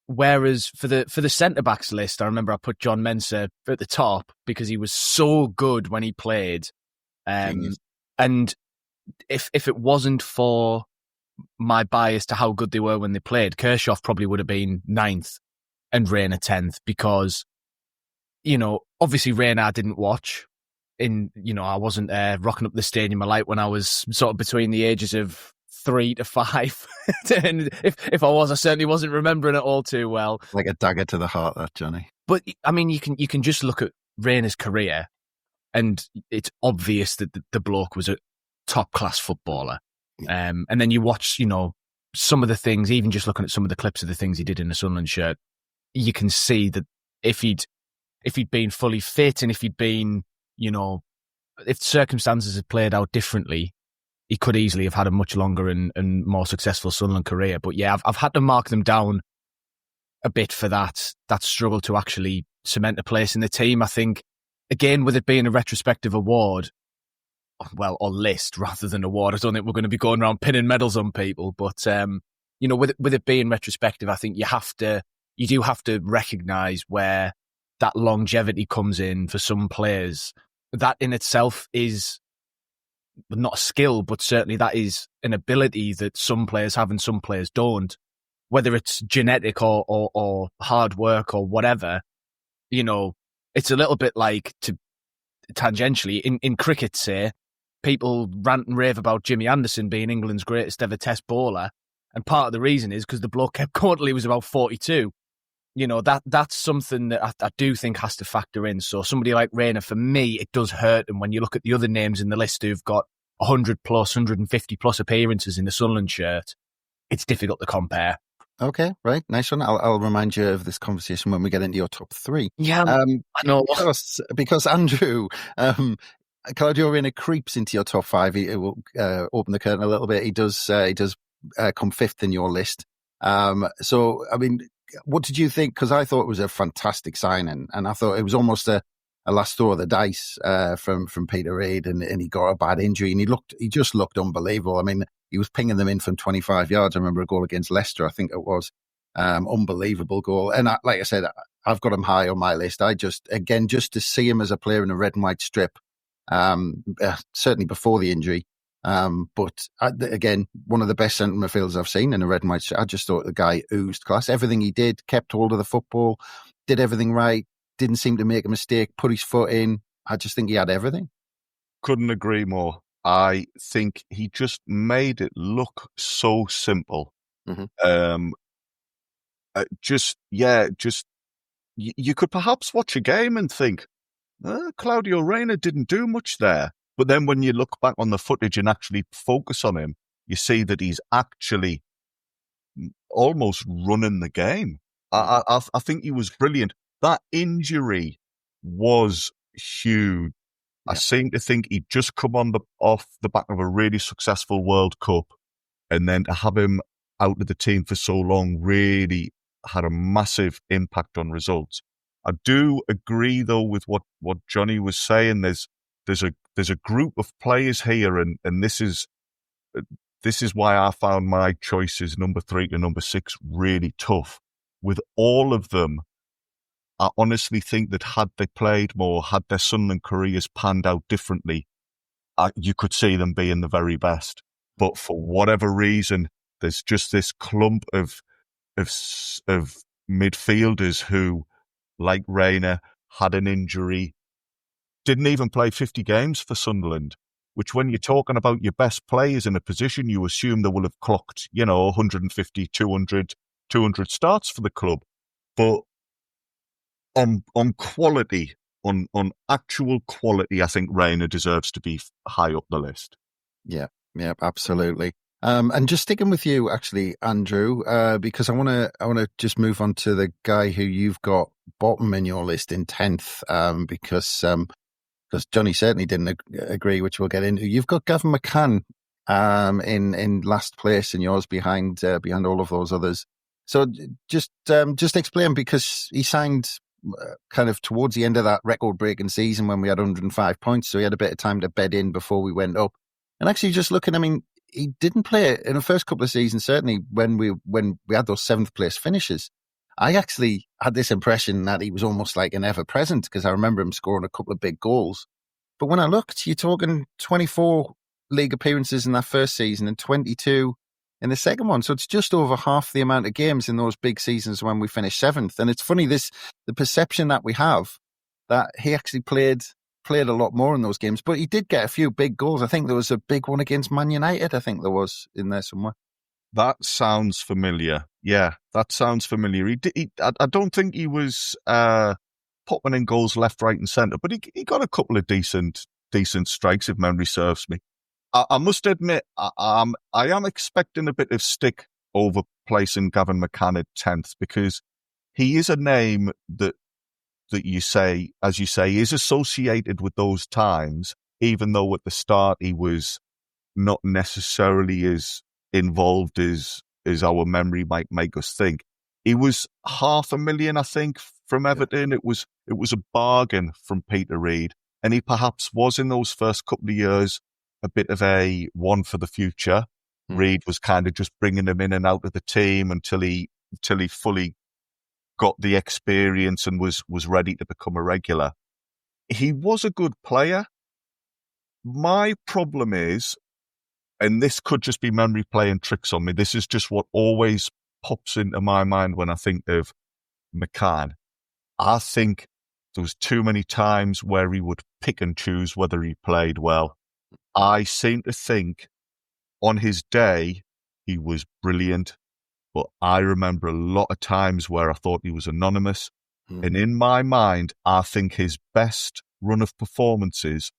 Whereas for the centre-backs list, I remember I put John Mensah at the top because he was so good when he played. And if it wasn't for my bias to how good they were when they played, Kirchhoff probably would have been 9th and Reyna 10th because, obviously Reyna I didn't watch. I wasn't rocking up the stadium a light when I was sort of between the ages of 3 to 5. And if I was, I certainly wasn't remembering it all too well. Like a dagger to the heart, that, Johnny. But, I mean, you can just look at Reyna's career and it's obvious that the bloke was a top-class footballer. And then you watch, some of the things, even just looking at some of the clips of the things he did in the Sunderland shirt, you can see that if he'd been fully fit and if he'd been, if circumstances had played out differently, he could easily have had a much longer and more successful Sunderland career. But yeah, I've had to mark them down a bit for that struggle to actually cement a place in the team. I think, again, with it being a retrospective award, or list rather than award. I don't think we're going to be going around pinning medals on people, but with it being retrospective, I think you do have to recognise where that longevity comes in for some players. That in itself is not a skill, but certainly that is an ability that some players have and some players don't. Whether it's genetic or hard work or whatever, it's a little bit like, to tangentially in cricket, say, people rant and rave about Jimmy Anderson being England's greatest ever test bowler. And part of the reason is because the bloke kept going till he was about 42. That's something that I do think has to factor in. So somebody like Reyna, for me, it does hurt. And when you look at the other names in the list who've got 100 plus, 150 plus appearances in the Sunderland shirt, it's difficult to compare. Okay, right. Nice one. I'll remind you of this conversation when we get into your top 3. Yeah, I know. Because Andrew, Claudio Reyna creeps into your top 5. He will open the curtain a little bit. He does come 5th in your list. So, I mean, what did you think? Because I thought it was a fantastic signing, and I thought it was almost a last throw of the dice from Peter Reid, and he got a bad injury, and he just looked unbelievable. I mean, he was pinging them in from 25 yards. I remember a goal against Leicester, I think it was. Unbelievable goal. And like I said, I've got him high on my list. Just to see him as a player in a red and white strip, certainly before the injury. But again, one of the best centre midfielders I've seen in a red and white strip. I just thought the guy oozed class. Everything he did, kept hold of the football, did everything right, didn't seem to make a mistake, put his foot in. I just think he had everything. Couldn't agree more. I think he just made it look so simple. Mm-hmm. You could perhaps watch a game and think, Claudio Reyna didn't do much there. But then when you look back on the footage and actually focus on him, you see that he's actually almost running the game. I think he was brilliant. That injury was huge. I seem to think he'd just come off the back of a really successful World Cup, and then to have him out of the team for so long really had a massive impact on results. I do agree, though, with what Jonny was saying. There's a group of players here, and this is why I found my choices number 3 to number 6 really tough. With all of them, I honestly think that had they played more, had their Sunderland careers panned out differently, you could see them being the very best. But for whatever reason, there's just this clump of midfielders who, like Reyna, had an injury, didn't even play 50 games for Sunderland, which when you're talking about your best players in a position, you assume they will have clocked, 150, 200 starts for the club. But on quality, on actual quality, I think Reyna deserves to be high up the list. Yeah, absolutely. And just sticking with you, actually, Andrew, because I want to just move on to the guy who you've got bottom in your list in 10th, because Jonny certainly didn't agree, which we'll get into. You've got Gavin McCann in last place in yours behind all of those others. So just explain, because he signed kind of towards the end of that record-breaking season when we had 105 points, so he had a bit of time to bed in before we went up. And actually, just looking, I mean, he didn't play in the first couple of seasons, certainly when we had those 7th place finishes. I actually had this impression that he was almost like an ever-present, because I remember him scoring a couple of big goals. But when I looked, you're talking 24 league appearances in that first season and 22 in the second one. So it's just over half the amount of games in those big seasons when we finished 7th. And it's funny, the perception that we have that he actually played a lot more in those games, but he did get a few big goals. I think there was a big one against Man United. I think there was in there somewhere. That sounds familiar. Yeah, that sounds familiar. I don't think he was popping in goals left, right and centre, but he got a couple of decent strikes, if memory serves me. I must admit, I am expecting a bit of stick over placing Gavin McCann at 10th, because he is a name that you say, as you say, is associated with those times, even though at the start he was not necessarily as involved as our memory might make us think. He was $500,000, I think, from Everton. It was a bargain from Peter Reid, and he perhaps was in those first couple of years a bit of a one for the future. Reid was kind of just bringing him in and out of the team until he fully got the experience and was ready to become a regular. He was a good player. My problem is, and this could just be memory playing tricks on me, this is just what always pops into my mind when I think of McCann. I think there was too many times where he would pick and choose whether he played well. I seem to think on his day he was brilliant, but I remember a lot of times where I thought he was anonymous. And in my mind, I think his best run of performances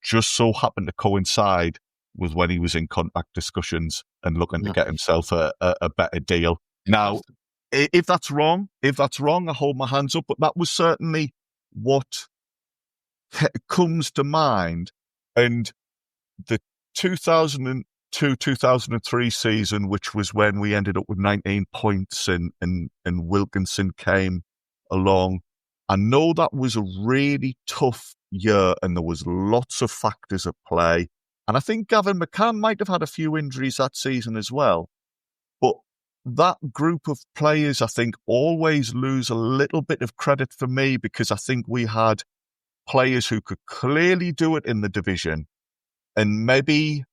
just so happened to coincide with when he was in contract discussions and looking to get himself a better deal. Now, if that's wrong, I hold my hands up, but that was certainly what comes to mind. And the 2002-2003 season, which was when we ended up with 19 points and Wilkinson came along, I know that was a really tough year and there was lots of factors at play. And I think Gavin McCann might have had a few injuries that season as well. But that group of players, I think, always lose a little bit of credit for me, because I think we had players who could clearly do it in the division, and maybe,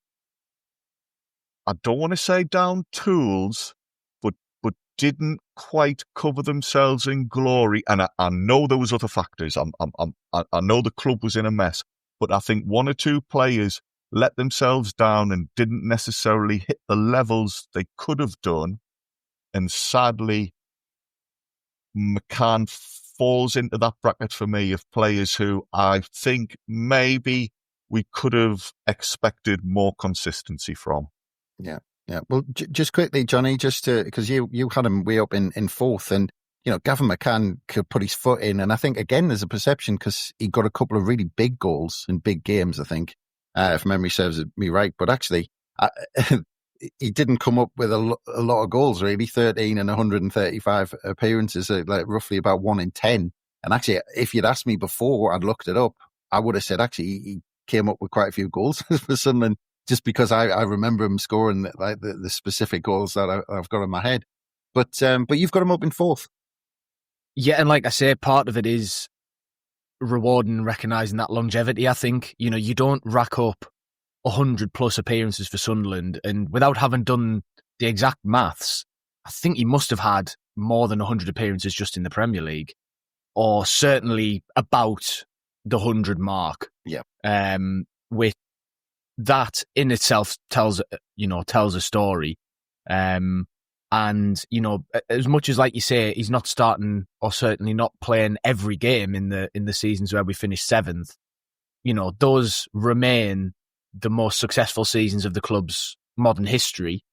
I don't want to say down tools, but didn't quite cover themselves in glory. And I know there was other factors. I know the club was in a mess, but I think one or two players let themselves down and didn't necessarily hit the levels they could have done. And sadly, McCann falls into that bracket for me of players who I think maybe we could have expected more consistency from. Yeah. Yeah. Well, just quickly, Johnny, just because you had him way up in fourth, and, Gavin McCann could put his foot in. And I think, again, there's a perception because he got a couple of really big goals in big games, I think, if memory serves me right. But actually, he didn't come up with a lot of goals, really. 13 and 135 appearances, like roughly about 1 in 10. And actually, if you'd asked me before I'd looked it up, I would have said, actually, he came up with quite a few goals for Sunderland, just because I remember him scoring like the specific goals that I've got in my head. But you've got him up in fourth. Yeah, and like I say, part of it is rewarding and recognising that longevity, I think. You don't rack up 100+ appearances for Sunderland, and without having done the exact maths, I think he must have had more than 100 appearances just in the Premier League, or certainly about the 100 mark. Yeah. With that in itself tells a story. And, as much as, like you say, he's not starting or certainly not playing every game in the seasons where we finished 7th, those remain the most successful seasons of the club's modern history.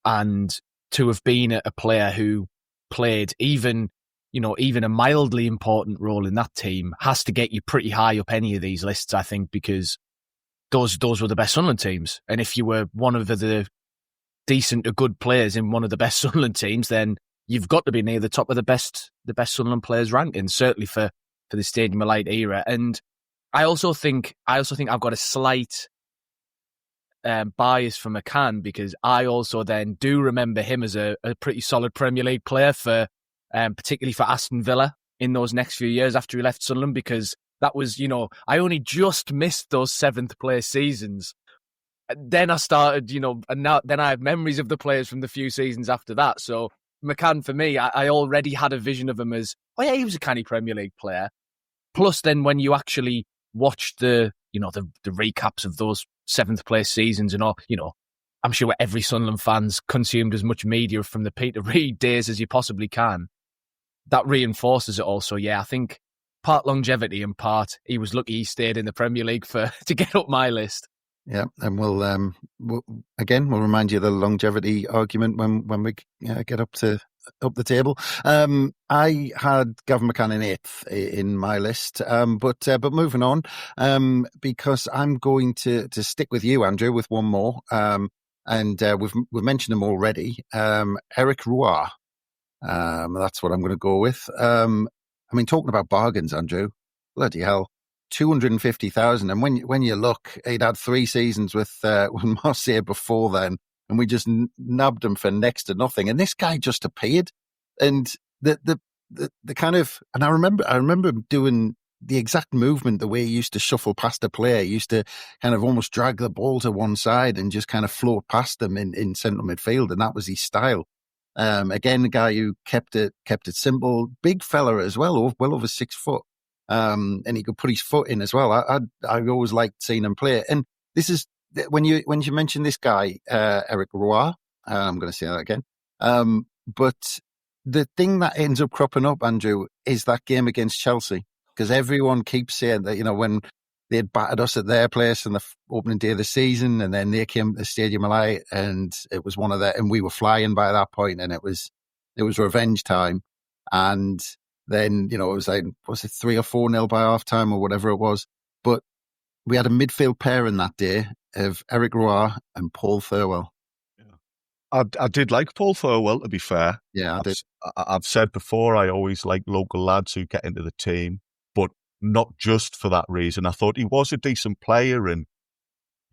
And to have been a player who played even a mildly important role in that team has to get you pretty high up any of these lists, I think, because those were the best Sunderland teams. And if you were one of the decent or good players in one of the best Sunderland teams, then you've got to be near the top of the best Sunderland players ranking, certainly for the Stadium of Light era. And I also think I've got a slight bias for McCann, because I also then do remember him as a pretty solid Premier League player for particularly for Aston Villa in those next few years after he left Sunderland, because that was, I only just missed those 7th place seasons. Then I started, then I have memories of the players from the few seasons after that. So McCann, for me, I already had a vision of him as, oh yeah, he was a canny Premier League player. Plus then when you actually watch the recaps of those 7th place seasons and all, I'm sure every Sunderland fan's consumed as much media from the Peter Reid days as you possibly can. That reinforces it also. Yeah, I think part longevity and part he was lucky he stayed in the Premier League to get up my list. Yeah, and we'll remind you of the longevity argument when we get up the table. I had Gavin McCann in 8th in my list, but moving on, because I'm going to stick with you, Andrew, with one more, and we've mentioned him already. Eric Roy, that's what I'm going to go with. Talking about bargains, Andrew, bloody hell. 250,000, and when you look, he'd had 3 seasons with Marseille before then, and we just nabbed him for next to nothing. And this guy just appeared, and the kind of, and I remember him doing the exact movement, the way he used to shuffle past a player. He used to kind of almost drag the ball to one side and just kind of float past them in central midfield, and that was his style. Again, a guy who kept it simple, big fella as well, well over 6 foot. And he could put his foot in as well. I always liked seeing him play. And this is when you mention this guy, Eric Roy. I'm going to say that again. But the thing that ends up cropping up, Andrew, is that game against Chelsea, because everyone keeps saying that when they'd battered us at their place on the opening day of the season, and then they came to the Stadium of Light, and it was one of their, and we were flying by that point, and it was revenge time, and then, it was like, was it 3 or 4-0 by half time or whatever it was? But we had a midfield pairing that day of Eric Roy and Paul Thirlwell. Yeah. I did like Paul Thirlwell, to be fair. Yeah, I did. I've said before, I always like local lads who get into the team, but not just for that reason. I thought he was a decent player, and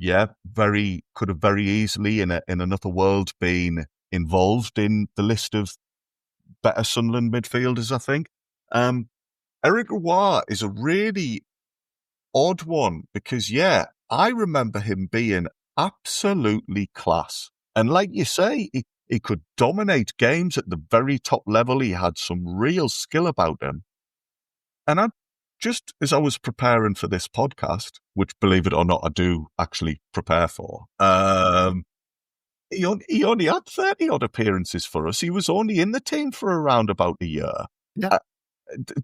could have very easily in another world been involved in the list of better Sunderland midfielders, I think. Eric Roy is a really odd one because, I remember him being absolutely class. And like you say, he could dominate games at the very top level. He had some real skill about him. And just as I was preparing for this podcast, which, believe it or not, I do actually prepare for, he only had 30-odd appearances for us. He was only in the team for around about a year. Yeah.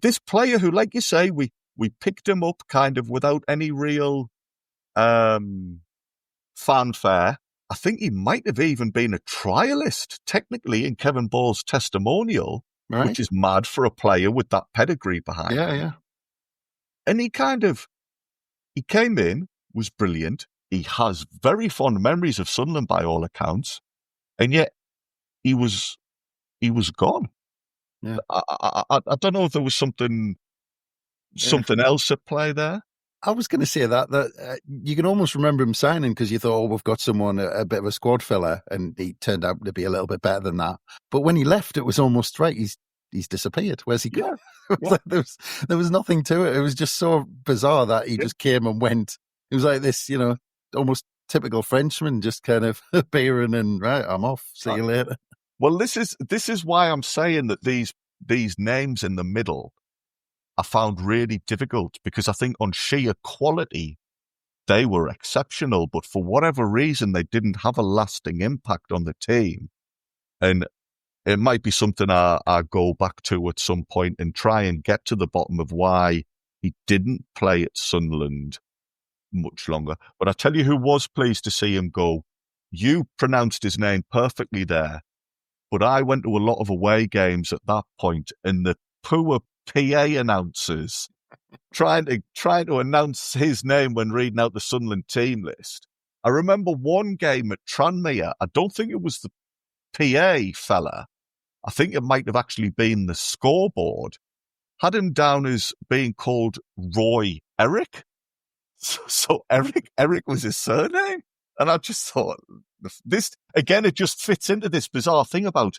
This player who, like you say, we picked him up kind of without any real fanfare. I think he might have even been a trialist, technically, in Kevin Ball's testimonial, Right. which is mad for a player with that pedigree behind him. Yeah. And he came in, was brilliant. He has very fond memories of Sunderland by all accounts, and yet he was gone. Yeah. I don't know if there was something else at play there. I was going to say that you can almost remember him signing because you thought, we've got someone, a bit of a squad filler, and he turned out to be a little bit better than that. But when he left, it was almost right. He's disappeared. Where's he gone? It was like there was nothing to it. It was just so bizarre that he just came and went. It was like this, almost typical Frenchman, just kind of appearing and right, I'm off. See you later. Well, this is why I'm saying that these names in the middle I found really difficult, because I think on sheer quality, they were exceptional, but for whatever reason, they didn't have a lasting impact on the team. And it might be something I go back to at some point and try and get to the bottom of why he didn't play at Sunderland much longer. But I tell you who was pleased to see him go. You pronounced his name perfectly there, but I went to a lot of away games at that point, and the poor PA announcers trying to announce his name when reading out the Sunderland team list. I remember one game at Tranmere. I don't think it was the PA fella. I think it might have actually been the scoreboard. Had him down as being called Roy Eric. So Eric was his surname. And I just thought, this, again, it just fits into this bizarre thing about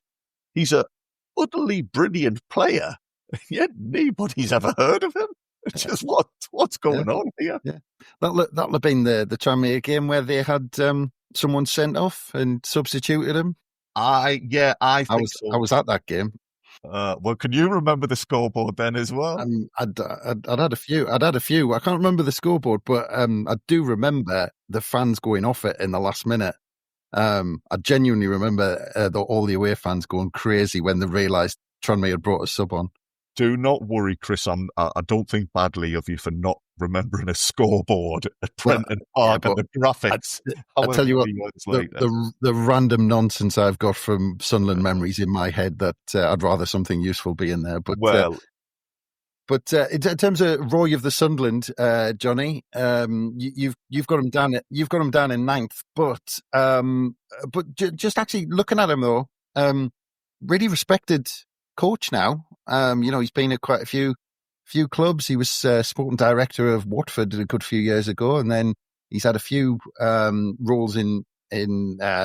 he's a utterly brilliant player, yet nobody's ever heard of him. It's just what's going on here? Yeah, that'll have been the Tranmere game where they had someone sent off and substituted him. I think so. I was at that game. Well, can you remember the scoreboard then as well? I'd had a few. I can't remember the scoreboard, but I do remember the fans going off it in the last minute. I genuinely remember all the away fans going crazy when they realised Tranmere had brought a sub on. Do not worry, Chris. I don't think badly of you for not remembering a scoreboard at Prenton Park and the graphics. I tell you what, the random nonsense I've got from Sunderland memories in my head that I'd rather something useful be in there. But in terms of Roy of the Sunderland, Johnny, you've got him down. You've got him down in 9th. But just actually looking at him though, really respected coach now. He's been at quite a few clubs. He was sporting director of Watford a good few years ago, and then he's had a few roles in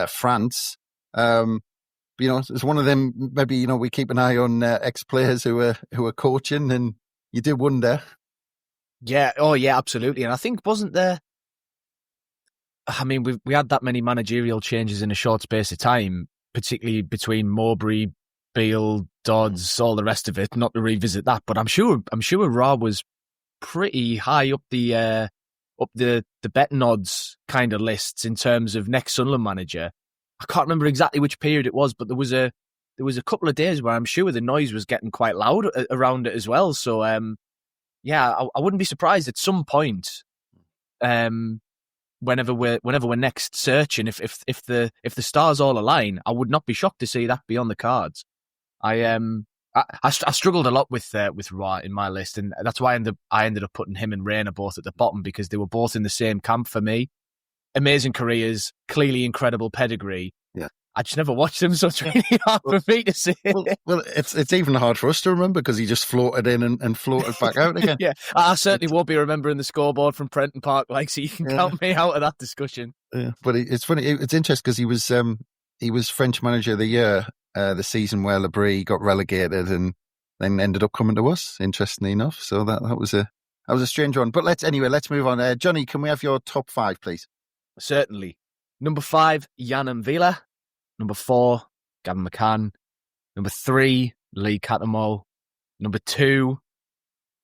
France. It's one of them. Maybe we keep an eye on ex-players who are coaching, and you do wonder. Yeah. Oh, yeah. Absolutely. And I think wasn't there? I mean, we had that many managerial changes in a short space of time, particularly between Mowbray, Beale, Dodds, all the rest of it. Not to revisit that, but I'm sure Rob was pretty high up the betting odds kind of lists in terms of next Sunderland manager. I can't remember exactly which period it was, but there was a couple of days where I'm sure the noise was getting quite loud around it as well. So I wouldn't be surprised at some point, whenever we're next searching, if the stars all align, I would not be shocked to see that be on the cards. I struggled a lot with Roy in my list, and that's why I ended up putting him and Rayner both at the bottom, because they were both in the same camp for me. Amazing careers, clearly incredible pedigree. Yeah, I just never watched him, so it's really hard for me to say. Well, it's even hard for us to remember because he just floated in and floated back out again. Yeah, I certainly won't be remembering the scoreboard from Prenton Park, so you can count me out of that discussion. Yeah, but it's funny. It's interesting because he was he was French Manager of the Year the season where Labrie got relegated and then ended up coming to us, interestingly enough. So that was a strange one. But let's move on. Johnny, can we have your top 5, please? Certainly. Number 5, Jan Vila. Number 4, Gavin McCann. Number 3, Lee Cattermole. Number 2,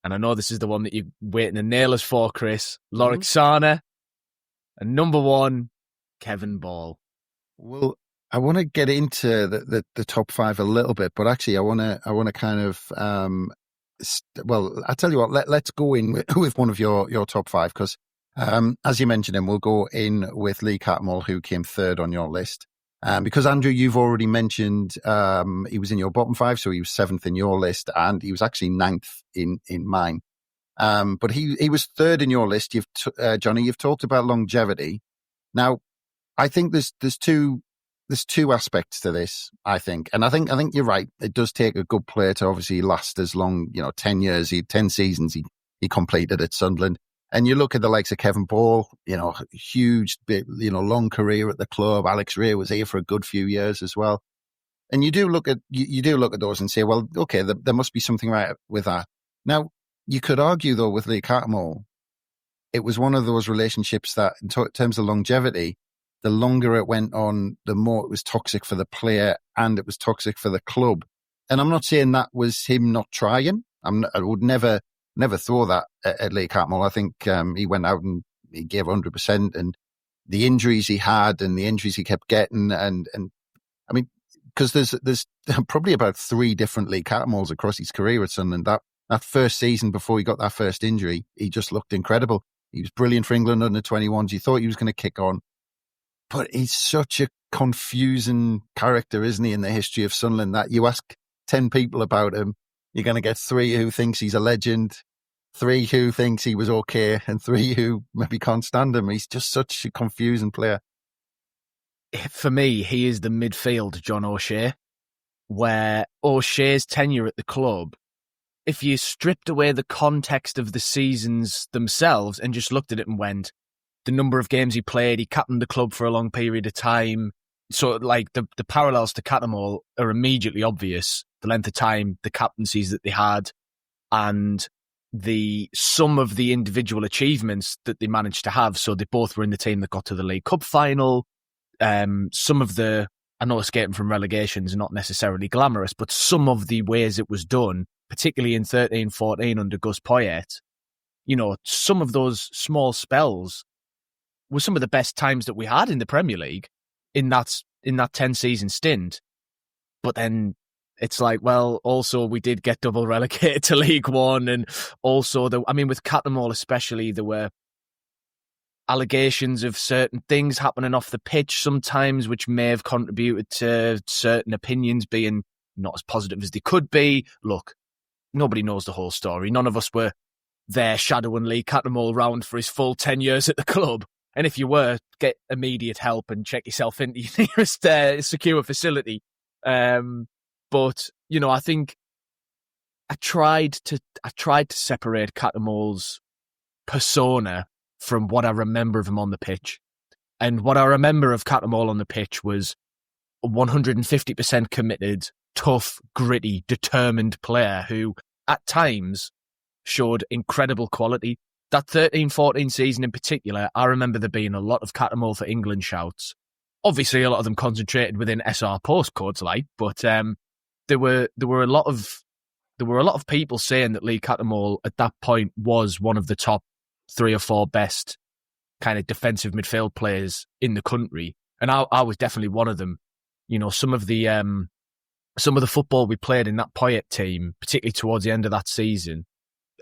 and I know this is the one that you're waiting to nail us for, Chris, Lorik Sana. And number 1, Kevin Ball. Well, I want to get into the top 5 a little bit, but actually I want to kind of, well, I'll tell you what, let's go in with one of your top 5, because as you mentioned him, we'll go in with Lee Cattermole, who came 3rd on your list. Because Andrew, you've already mentioned he was in your bottom 5, so he was 7th in your list, and he was actually 9th in mine. But he was 3rd in your list. Johnny, you've talked about longevity. Now, I think there's two aspects to this, I think. And I think you're right. It does take a good player to obviously last as long, 10 years, 10 seasons he completed at Sunderland. And you look at the likes of Kevin Ball, huge, long career at the club. Alex Ray was here for a good few years as well. And you do look at those and say, well, okay, there must be something right with that. Now, you could argue though with Lee Cattermole, it was one of those relationships that, in terms of longevity, the longer it went on, the more it was toxic for the player and it was toxic for the club. And I'm not saying that was him not trying. I would never throw that at Lee Cattermole. I think he went out and he gave 100%, and the injuries he had and the injuries he kept getting, and I mean, because there's probably about 3 different Lee Cattermoles across his career at Sunderland. That first season before he got that first injury, he just looked incredible. He was brilliant for England under 21s. You thought he was going to kick on. But he's such a confusing character, isn't he, in the history of Sunderland, that you ask 10 people about him, you're going to get 3 who thinks he's a legend, 3 who thinks he was okay, and 3 who maybe can't stand him. He's just such a confusing player. For me, he is the midfield John O'Shea, where O'Shea's tenure at the club, if you stripped away the context of the seasons themselves and just looked at it and went, the number of games he played, he captained the club for a long period of time. So, like, the parallels to Cattermole are immediately obvious. The length of time, the captaincies that they had, and the sum of the individual achievements that they managed to have. So they both were in the team that got to the League Cup final. Some of the, I know escaping from relegation is not necessarily glamorous, but some of the ways it was done, particularly in 13-14 under Gus Poyet, some of those small spells were some of the best times that we had in the Premier League in that 10-season stint. But then it's like, well, also we did get double relegated to League One, and also with Cattermole especially, there were allegations of certain things happening off the pitch sometimes, which may have contributed to certain opinions being not as positive as they could be. Look, nobody knows the whole story. None of us were there shadowing Lee Cattermole round for his full 10 years at the club. And if you were, get immediate help and check yourself into your nearest secure facility. But I think I tried to separate Cattermole's persona from what I remember of him on the pitch. And what I remember of Cattermole on the pitch was a 150% committed, tough, gritty, determined player who, at times, showed incredible quality. That 13-14 season in particular, I remember there being a lot of Cattermole for England shouts. Obviously, a lot of them concentrated within SR postcodes, but there were a lot of people saying that Lee Cattermole at that point was one of the top 3 or 4 best kind of defensive midfield players in the country, and I was definitely one of them. Some of the football we played in that Poyet team, particularly towards the end of that season.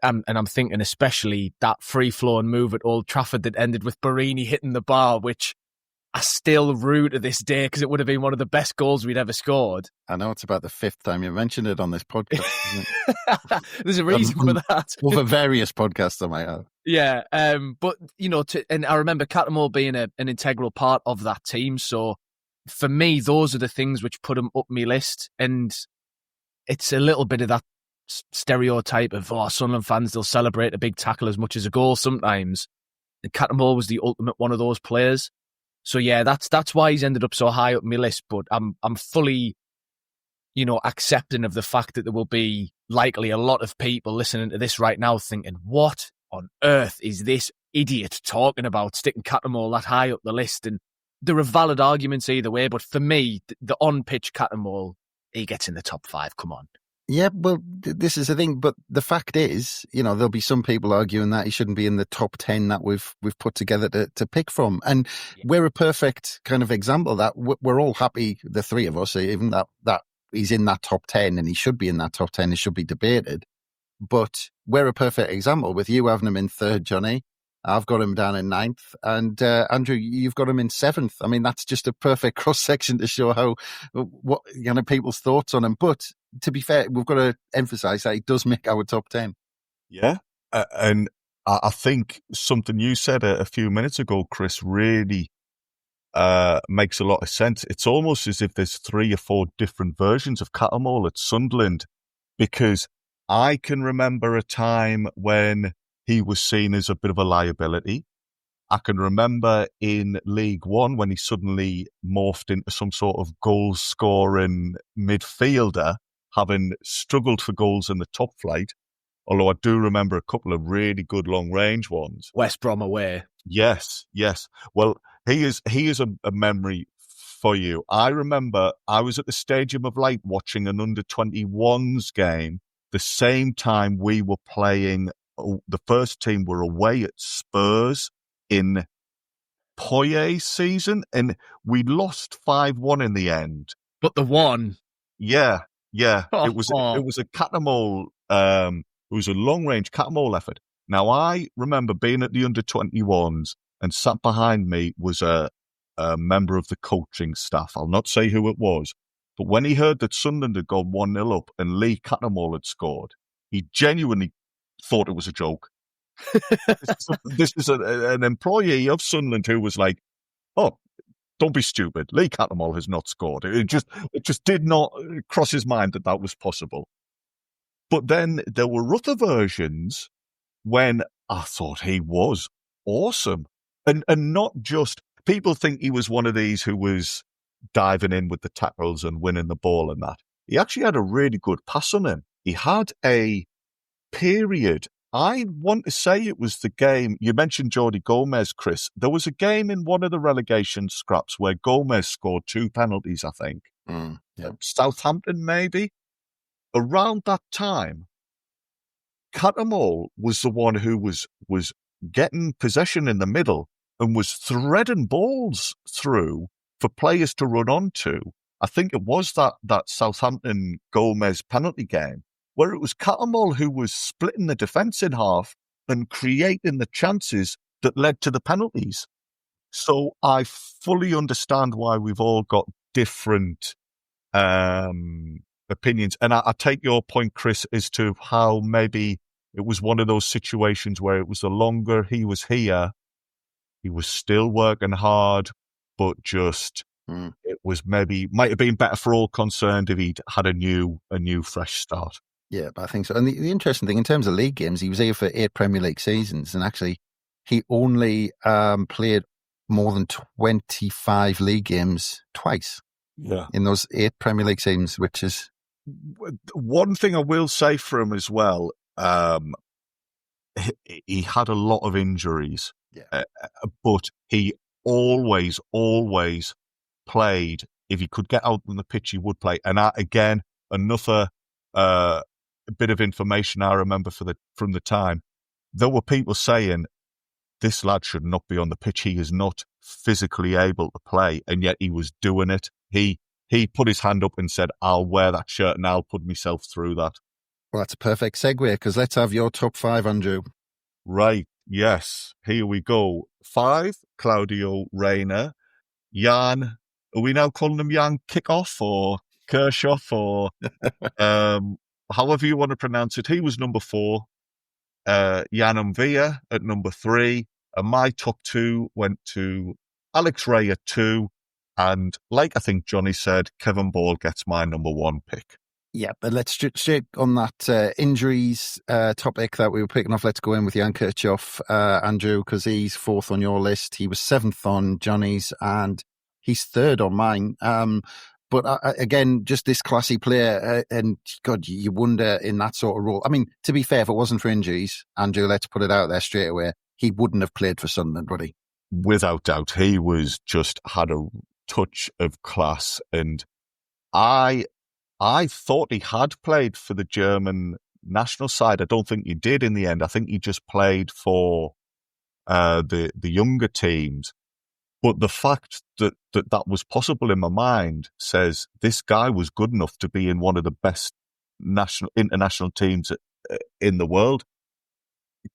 And I'm thinking especially that free-flowing move at Old Trafford that ended with Barini hitting the bar, which I still rue to this day because it would have been one of the best goals we'd ever scored. I know it's about the 5th time you mentioned it on this podcast, isn't it? There's a reason for that. Over various podcasts I might have. Yeah, but, and I remember Cattermole being an integral part of that team. So for me, those are the things which put him up my list. And it's a little bit of that stereotype of, Sunderland fans, they'll celebrate a big tackle as much as a goal sometimes. And Cattermole was the ultimate one of those players. So yeah, that's why he's ended up so high up my list. But I'm fully, accepting of the fact that there will be likely a lot of people listening to this right now thinking, what on earth is this idiot talking about, sticking Cattermole that high up the list? And there are valid arguments either way, but for me, the on-pitch Cattermole, he gets in the top 5. Come on. Yeah, well, this is the thing. But the fact is, there'll be some people arguing that he shouldn't be in the top 10 that we've put together to pick from. And we're a perfect kind of example that we're all happy, the three of us, even that he's in that top 10 and he should be in that top 10. It should be debated. But we're a perfect example with you having him in 3rd, Johnny. I've got him down in 9th. And Andrew, you've got him in 7th. I mean, that's just a perfect cross-section to show what people's thoughts on him. But to be fair, we've got to emphasise that he does make our top 10. Yeah. And I think something you said a few minutes ago, Chris, really makes a lot of sense. It's almost as if there's 3 or 4 different versions of Cattermole at Sunderland, because I can remember a time when he was seen as a bit of a liability. I can remember in League One when he suddenly morphed into some sort of goal-scoring midfielder, having struggled for goals in the top flight, although I do remember a couple of really good long-range ones. West Brom away. Yes. Well, he is a memory for you. I remember I was at the Stadium of Light watching an under-21s game the same time we were playing. The first team were away at Spurs in Poyet's season, and we lost 5-1 in the end. But the one, yeah, it was a Cattermole. It was a long range Cattermole effort. Now I remember being at the under-21s, and sat behind me was a member of the coaching staff. I'll not say who it was, but when he heard that Sunderland had gone 1-0 up and Lee Cattermole had scored, he genuinely thought it was a joke. This is an employee of Sunderland who was like, "Oh, don't be stupid. Lee Cattermole has not scored." It just did not cross his mind that was possible. But then there were other versions when I thought he was awesome, and not just people think he was one of these who was diving in with the tackles and winning the ball and that. He actually had a really good pass on him. He had a period. I want to say it was the game, you mentioned Jordi Gomez, Chris. There was a game in one of the relegation scraps where Gomez scored 2 penalties, I think. Southampton, maybe. Around that time, Cattermole was the one who was getting possession in the middle and was threading balls through for players to run onto. I think it was that Southampton Gomez penalty game, where it was Cattermole who was splitting the defence in half and creating the chances that led to the penalties. So I fully understand why we've all got different opinions. And I take your point, Chris, as to how maybe it was one of those situations where it was the longer he was here, he was still working hard, but just it was might have been better for all concerned if he'd had a new fresh start. Yeah, I think so. And the interesting thing, in terms of league games, he was here for 8 Premier League seasons, and actually he only played more than 25 league games twice in those 8 Premier League seasons, which is... One thing I will say for him as well, he had a lot of injuries, but he always played. If he could get out on the pitch, he would play. And again, another... a bit of information I remember from the time, there were people saying this lad should not be on the pitch. He is not physically able to play, and yet he was doing it. He put his hand up and said, "I'll wear that shirt and I'll put myself through that." Well, that's a perfect segue, because let's have your top 5, Andrew. Right, yes, here we go. 5, Claudio Reyna. Jan, are we now calling him Jan Kickoff or Kirchhoff or... however you want to pronounce it. He was number 4. Jan Umvia at number 3. And my top 2 went to Alex Ray at 2. And like I think Johnny said, Kevin Ball gets my number 1 pick. Yeah, but let's straight on that injuries topic that we were picking off. Let's go in with Jan Kirchhoff, Andrew, because he's 4th on your list. He was 7th on Johnny's, and he's 3rd on mine. But again, just this classy player, and God, you wonder in that sort of role. I mean, to be fair, if it wasn't for injuries, Andrew, let's put it out there straight away, he wouldn't have played for Sunderland, would he? Without doubt, he was just had a touch of class, and I thought he had played for the German national side. I don't think he did in the end. I think he just played for the younger teams. But the fact that was possible in my mind says this guy was good enough to be in one of the best international teams in the world.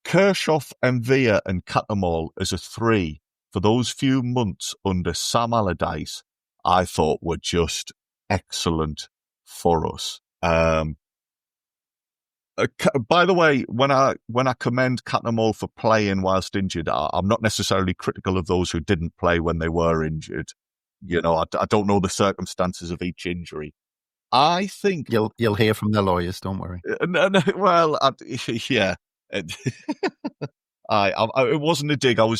Kirchhoff, Envia and Catamol as a 3 for those few months under Sam Allardyce, I thought were just excellent for us. By the way, when I commend Catamol for playing whilst injured, I'm not necessarily critical of those who didn't play when they were injured. You know, I don't know the circumstances of each injury. I think you'll hear from the lawyers. Don't worry. Well, yeah. It wasn't a dig. I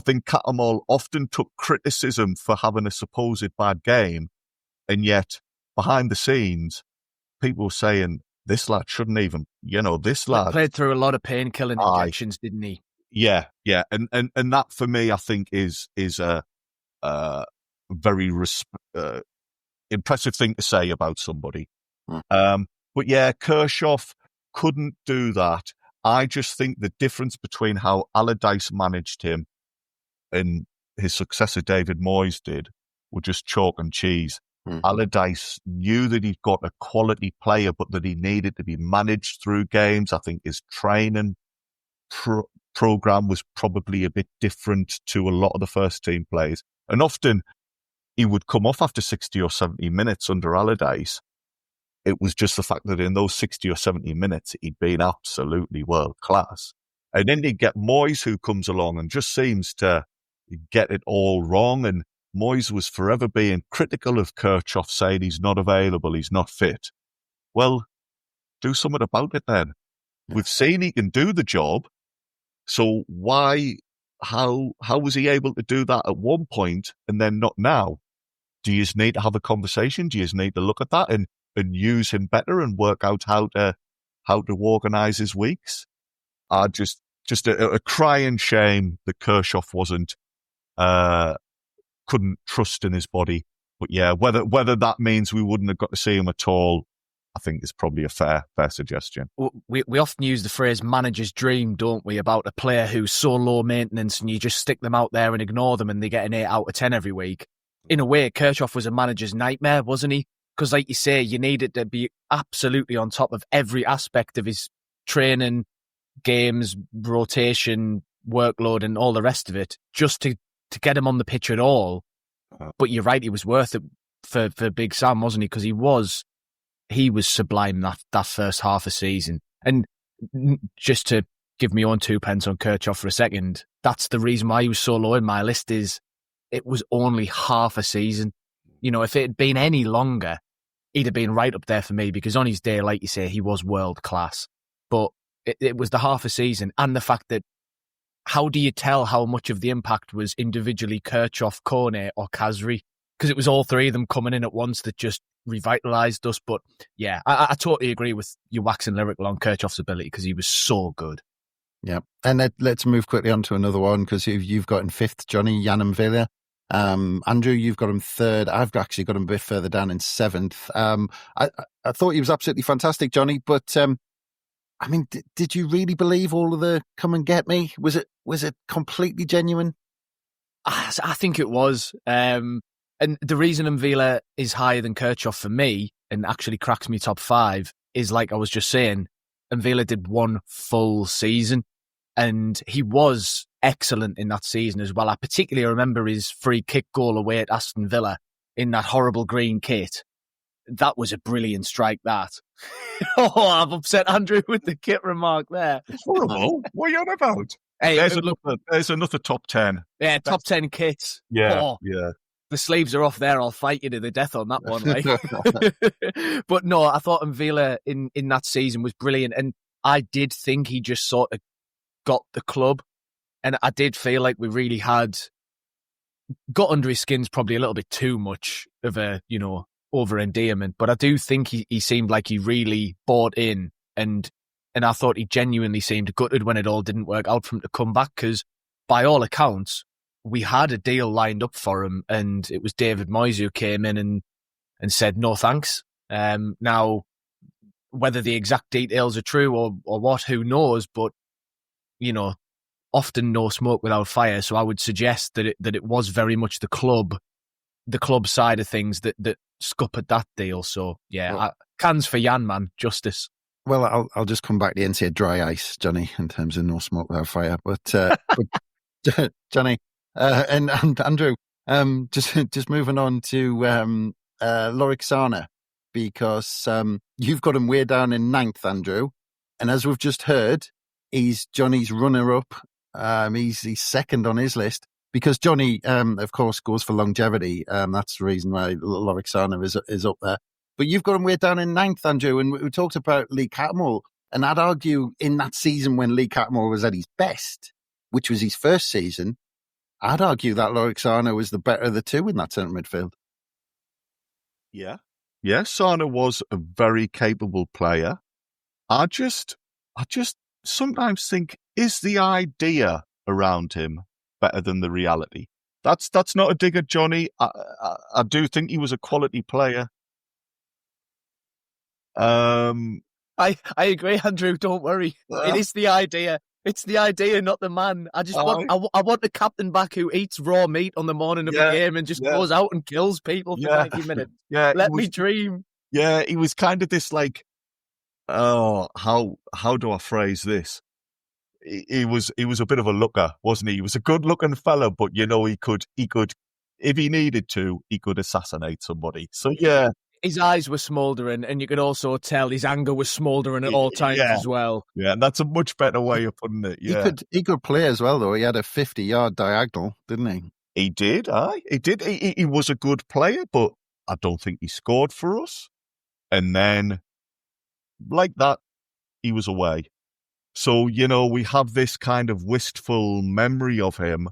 think Catamol often took criticism for having a supposed bad game, and yet behind the scenes, people were saying this lad shouldn't even. This lad played through a lot of painkilling injections, didn't he? Yeah, and that for me, I think is a very impressive thing to say about somebody. But yeah, Kirchhoff couldn't do that. I just think the difference between how Allardyce managed him and his successor David Moyes did were just chalk and cheese. Allardyce knew that he'd got a quality player, but that he needed to be managed through games. I think his training program was probably a bit different to a lot of the first team players. And often he would come off after 60 or 70 minutes under Allardyce. It was just the fact that in those 60 or 70 minutes, he'd been absolutely world class. And then you get Moyes, who comes along and just seems to get it all wrong. And Moyes was forever being critical of Kirchhoff, saying he's not available, he's not fit. Well, do something about it then. We've seen he can do the job. So how was he able to do that at one point and then not now? Do you just need to have a conversation? Do you just need to look at that and use him better and work out how to organise his weeks? Just a crying shame that Kirchhoff couldn't trust in his body. But yeah, whether that means we wouldn't have got to see him at all, I think is probably a fair suggestion. We often use the phrase manager's dream, don't we, about a player who's so low maintenance and you just stick them out there and ignore them and they get an 8 out of 10 every week. In a way, Kirchhoff was a manager's nightmare, wasn't he? Because like you say, you needed to be absolutely on top of every aspect of his training, games, rotation, workload and all the rest of it just to get him on the pitch at all. But you're right, he was worth it for Big Sam, wasn't he? Because he was sublime that first half of season. And just to give me own 2 pence on Kirchhoff for a second, that's the reason why he was so low in my list is it was only half a season. If it had been any longer, he'd have been right up there for me because on his day, like you say, he was world class. But it was the half a season and the fact that how do you tell how much of the impact was individually Kirchhoff, Kone or Kazri? Because it was all 3 of them coming in at once that just revitalised us. But yeah, I totally agree with you waxing lyrical on Kirchhoff's ability because he was so good. Yeah. And let's move quickly on to another one because you've got in 5th, Jonny Andrew. Andrew, you've got him 3rd. I've actually got him a bit further down in 7th. I thought he was absolutely fantastic, Jonny, but I mean, did you really believe all of the come and get me? Was it completely genuine? I think it was. And the reason M'Vila is higher than Kirchhoff for me and actually cracks me top 5 is like I was just saying, M'Vila did 1 full season and he was excellent in that season as well. I particularly remember his free kick goal away at Aston Villa in that horrible green kit. That was a brilliant strike, that. Oh, I've upset Andrew with the kit remark there. Horrible? What are you on about? Hey, there's another top 10. Yeah, top 10 kits. Yeah, oh. yeah. the sleeves are off there. I'll fight you to the death on that one. Like. But no, I thought M'Vila in that season was brilliant. And I did think he just sort of got the club. And I did feel like we really had got under his skin's probably a little bit too much of a, over endearment. But I do think he seemed like he really bought in. And I thought he genuinely seemed gutted when it all didn't work out for him to come back, because by all accounts, we had a deal lined up for him, and it was David Moyes who came in and said, no thanks. Now, whether the exact details are true or what, who knows, but, often no smoke without fire. So I would suggest that it was very much the club side of things that scuppered that deal. So, yeah, cans for Jan, man, justice. Well, I'll just come back to you and say dry ice, Johnny, in terms of no smoke without fire. But Johnny and Andrew, just moving on to Lorik Sana, because you've got him way down in 9th, Andrew. And as we've just heard, he's Johnny's runner-up. He's second on his list because Johnny, of course, goes for longevity. That's the reason why Lorik Sana is up there. But you've got him way down in 9th, Andrew, and we talked about Lee Cattermole, and I'd argue in that season when Lee Cattermole was at his best, which was his first season, I'd argue that Lorik Sana was the better of the two in that centre midfield. Yeah, Sana was a very capable player. I just sometimes think, is the idea around him better than the reality? That's not a dig at Johnny. I do think he was a quality player. I agree, Andrew. Don't worry. It is the idea. It's the idea, not the man. I want the captain back who eats raw meat on the morning of the game and just goes out and kills people for 90 minutes. Yeah, let me dream. Yeah, he was kind of this like, how do I phrase this? He was a bit of a looker, wasn't he? He was a good looking fella, but he could if he needed to, he could assassinate somebody. So yeah. His eyes were smouldering, and you could also tell his anger was smouldering at all times as well. Yeah, and that's a much better way of putting it. Yeah, he could play as well, though. He had a 50-yard diagonal, didn't he? He did. He did. He was a good player, but I don't think he scored for us. And then, like that, he was away. So we have this kind of wistful memory of him.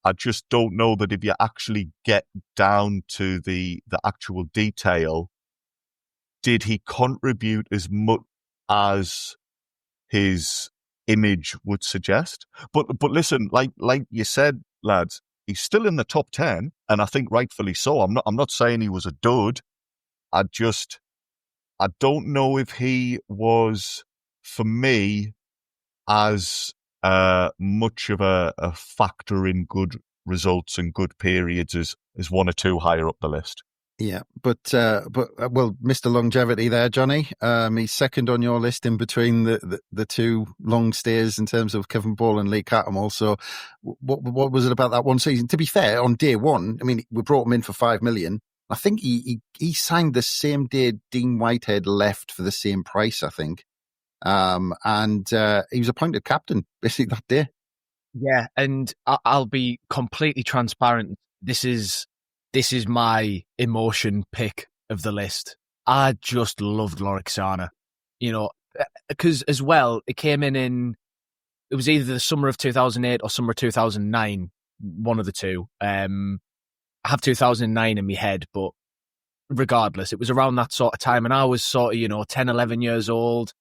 I just don't know that if you actually get down to the actual detail, did he contribute as much as his image would suggest? But listen, like you said, lads, he's still in the top 10, and I think rightfully so. I'm not saying he was a dud. I don't know if he was, for me, as much of a factor in good results and good periods as one or two higher up the list. Yeah, but Mr. Longevity there, Johnny, he's second on your list in between the two long stays in terms of Kevin Ball and Lee Cattermole. So what was it about that one season? To be fair, on day one, I mean, we brought him in for $5 million. I think he signed the same day Dean Whitehead left for the same price, I think. And he was appointed captain basically that day. Yeah, and I'll be completely transparent. This is my emotion pick of the list. I just loved Lorik Sana, because as well, it came in it was either the summer of 2008 or summer of 2009, one of the two. I have 2009 in my head, but regardless, it was around that sort of time, and I was sort of 10, 11 years old.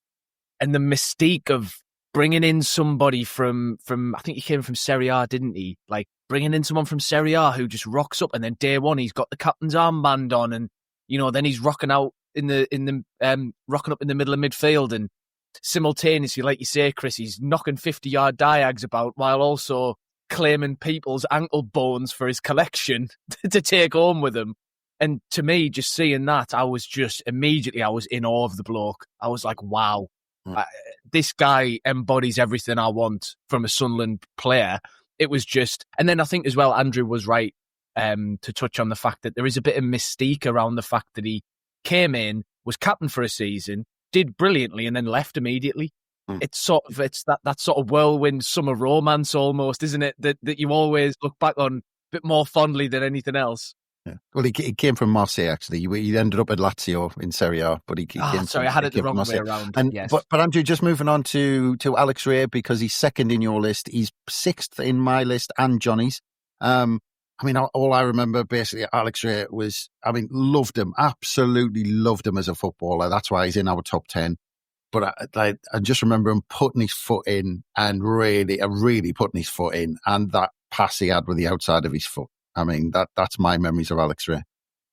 And the mystique of bringing in somebody from I think he came from Serie A, didn't he? Like bringing in someone from Serie A who just rocks up, and then day one he's got the captain's armband on, and then he's rocking out rocking up in the middle of midfield, and simultaneously, like you say, Chris, he's knocking 50-yard diags about while also claiming people's ankle bones for his collection to take home with him. And to me, just seeing that, I was in awe of the bloke. I was like, wow. This guy embodies everything I want from a Sunderland player. It was just, and then I think as well, Andrew was right to touch on the fact that there is a bit of mystique around the fact that he came in, was captain for a season, did brilliantly, and then left immediately. It's that sort of whirlwind summer romance almost, isn't it? That you always look back on a bit more fondly than anything else. Yeah. Well, he came from Marseille, actually. He ended up at Lazio in Serie A, but he came sorry, from, I had it he the came from wrong way Marseille. around. And, Yes. but Andrew, just moving on to Alex Ray, because he's second in your list. He's sixth in my list and Johnny's. I mean, all I remember basically, Alex Ray was, I mean, loved him, absolutely loved him as a footballer. That's why he's in our top 10. But I just remember him putting his foot in and really putting his foot in. And that pass he had with the outside of his foot. I mean, that's my memories of Alex Ray.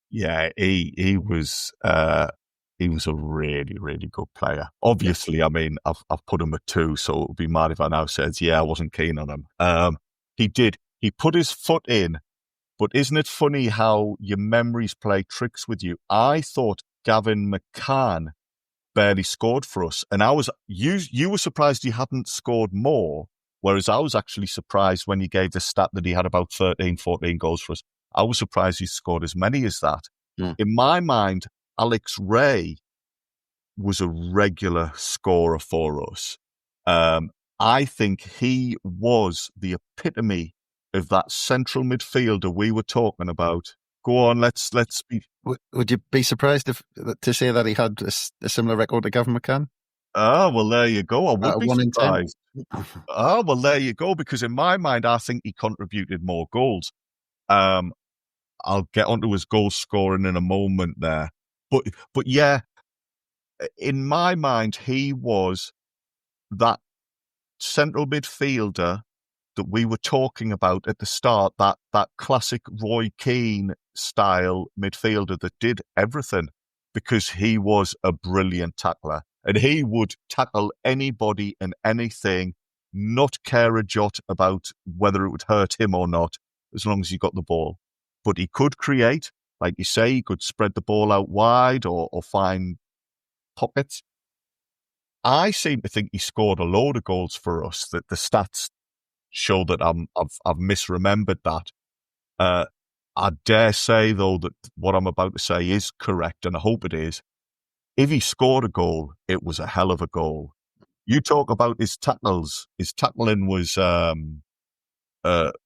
Yeah, he was a really, really good player. Obviously, I mean, I've put him at 2, so it would be mad if I now says, I wasn't keen on him. He put his foot in, but isn't it funny how your memories play tricks with you? I thought Gavin McCann barely scored for us, and you were surprised he hadn't scored more, whereas I was actually surprised when you gave the stat that he had about 13, 14 goals for us. I was surprised he scored as many as that. In my mind, Alex Ray was a regular scorer for us. I think he was the epitome of that central midfielder we were talking about. Go on, let's be. Would you be surprised to say that he had a similar record to Gavin McCann? Oh, well, there you go. I would be 1 in 10. surprised. Oh, well, there you go. Because in my mind, I think he contributed more goals. I'll get onto his goal scoring in a moment there. But yeah, in my mind, he was that central midfielder that we were talking about at the start, that classic Roy Keane style midfielder that did everything, because he was a brilliant tackler and he would tackle anybody and anything, not care a jot about whether it would hurt him or not, as long as he got the ball. But he could create, like you say, he could spread the ball out wide or find pockets. I seem to think he scored a load of goals for us. That the stats show that I've misremembered that. I dare say, though, that what I'm about to say is correct, and I hope it is. If he scored a goal, it was a hell of a goal. You talk about his tackles. His tackling was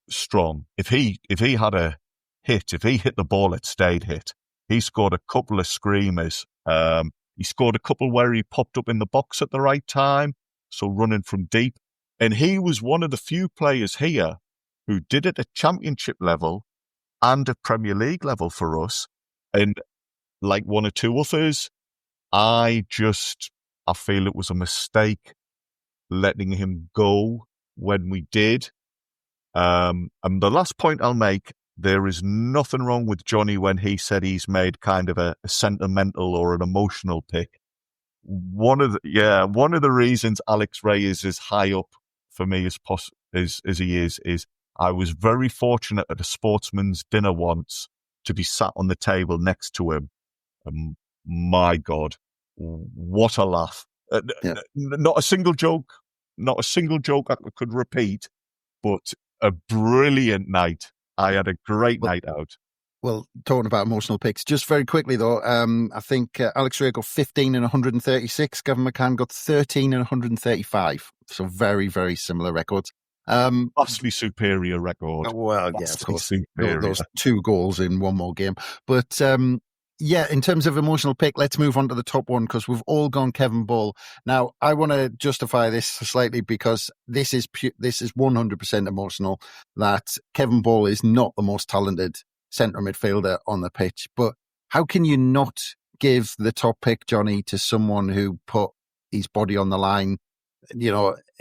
strong. If he had a hit, if he hit the ball, it stayed hit. He scored a couple of screamers. He scored a couple where he popped up in the box at the right time, so running from deep. And he was one of the few players here who did it at championship level and at Premier League level for us. And like one or two others, I feel it was a mistake letting him go when we did. And the last point I'll make, there is nothing wrong with Johnny when he said he's made kind of a sentimental or an emotional pick. One of the reasons Alex Ray is as high up for me as he is I was very fortunate at a sportsman's dinner once to be sat on the table next to him. My God, what a laugh. Not a single joke I could repeat, but a brilliant night. I had a great night out. Well, talking about emotional picks, just very quickly though, I think Alex Ray got 15 and 136. Gavin McCann got 13 and 135. So very, very similar records. Vastly superior record. Well, yeah, of course. Those 2 goals in one more game. But in terms of emotional pick, let's move on to the top one, because we've all gone Kevin Ball. Now, I want to justify this slightly, because this is 100% emotional, that Kevin Ball is not the most talented centre midfielder on the pitch. But how can you not give the top pick, Johnny, to someone who put his body on the line,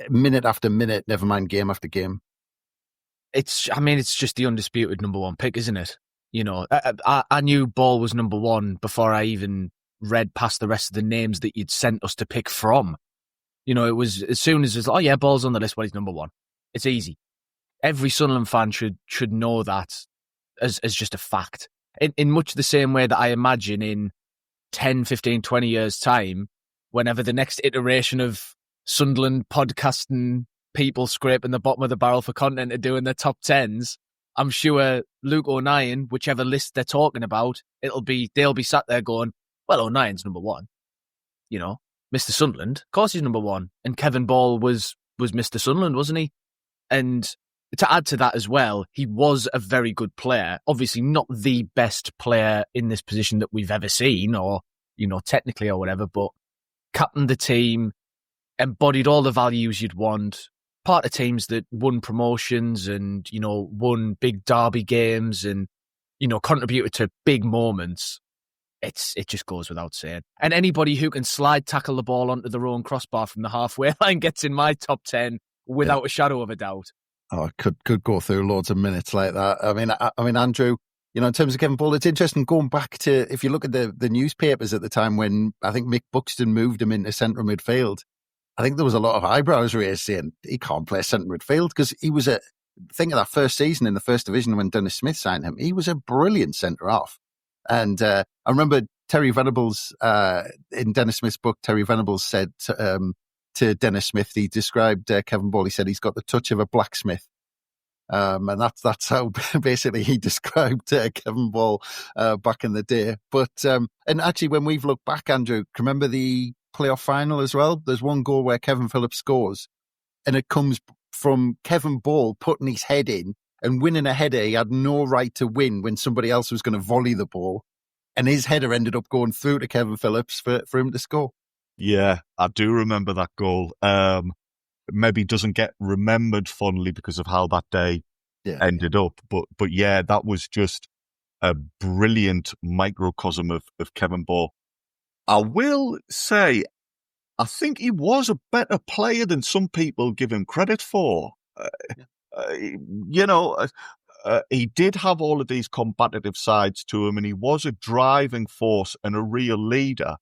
minute after minute, never mind game after game? It's just the undisputed number 1 pick, isn't it? I knew Ball was number 1 before I even read past the rest of the names that you'd sent us to pick from. It was as soon as it's Ball's on the list, well, he's number 1. It's easy. Every Sunderland fan should know that as just a fact. In much the same way that I imagine in 10, 15, 20 years' time, whenever the next iteration of Sunderland podcasting people scraping the bottom of the barrel for content are doing their top 10s, I'm sure Luke O'Nien, whichever list they're talking about, they'll be sat there going, well, O'Nien's number 1. Mr. Sunderland, of course he's number 1. And Kevin Ball was Mr. Sunderland, wasn't he? And to add to that as well, he was a very good player. Obviously not the best player in this position that we've ever seen, or, technically or whatever, but captained the team, embodied all the values you'd want, part of teams that won promotions and, won big derby games and, contributed to big moments. It just goes without saying. And anybody who can slide tackle the ball onto their own crossbar from the halfway line gets in my top 10 without a shadow of a doubt. Oh, I could go through loads of minutes like that. I mean, Andrew, in terms of Kevin Ball, it's interesting going back to, if you look at the newspapers at the time when I think Mick Buxton moved him into central midfield, I think there was a lot of eyebrows raised saying he can't play centre midfield, because he was think of that first season in the first division when Dennis Smith signed him. He was a brilliant centre half. And I remember Terry Venables, in Dennis Smith's book, Terry Venables said to Dennis Smith, he described Kevin Ball, he said he's got the touch of a blacksmith. And that's how basically he described Kevin Ball back in the day. But and actually, when we've looked back, Andrew, remember the playoff final as well? There's one goal where Kevin Phillips scores, and it comes from Kevin Ball putting his head in and winning a header he had no right to win when somebody else was going to volley the ball. And his header ended up going through to Kevin Phillips for him to score. Yeah, I do remember that goal. Maybe doesn't get remembered fondly because of how that day ended up. But yeah, that was just a brilliant microcosm of Kevin Ball. I will say, I think he was a better player than some people give him credit for. He did have all of these combative sides to him, and he was a driving force and a real leader.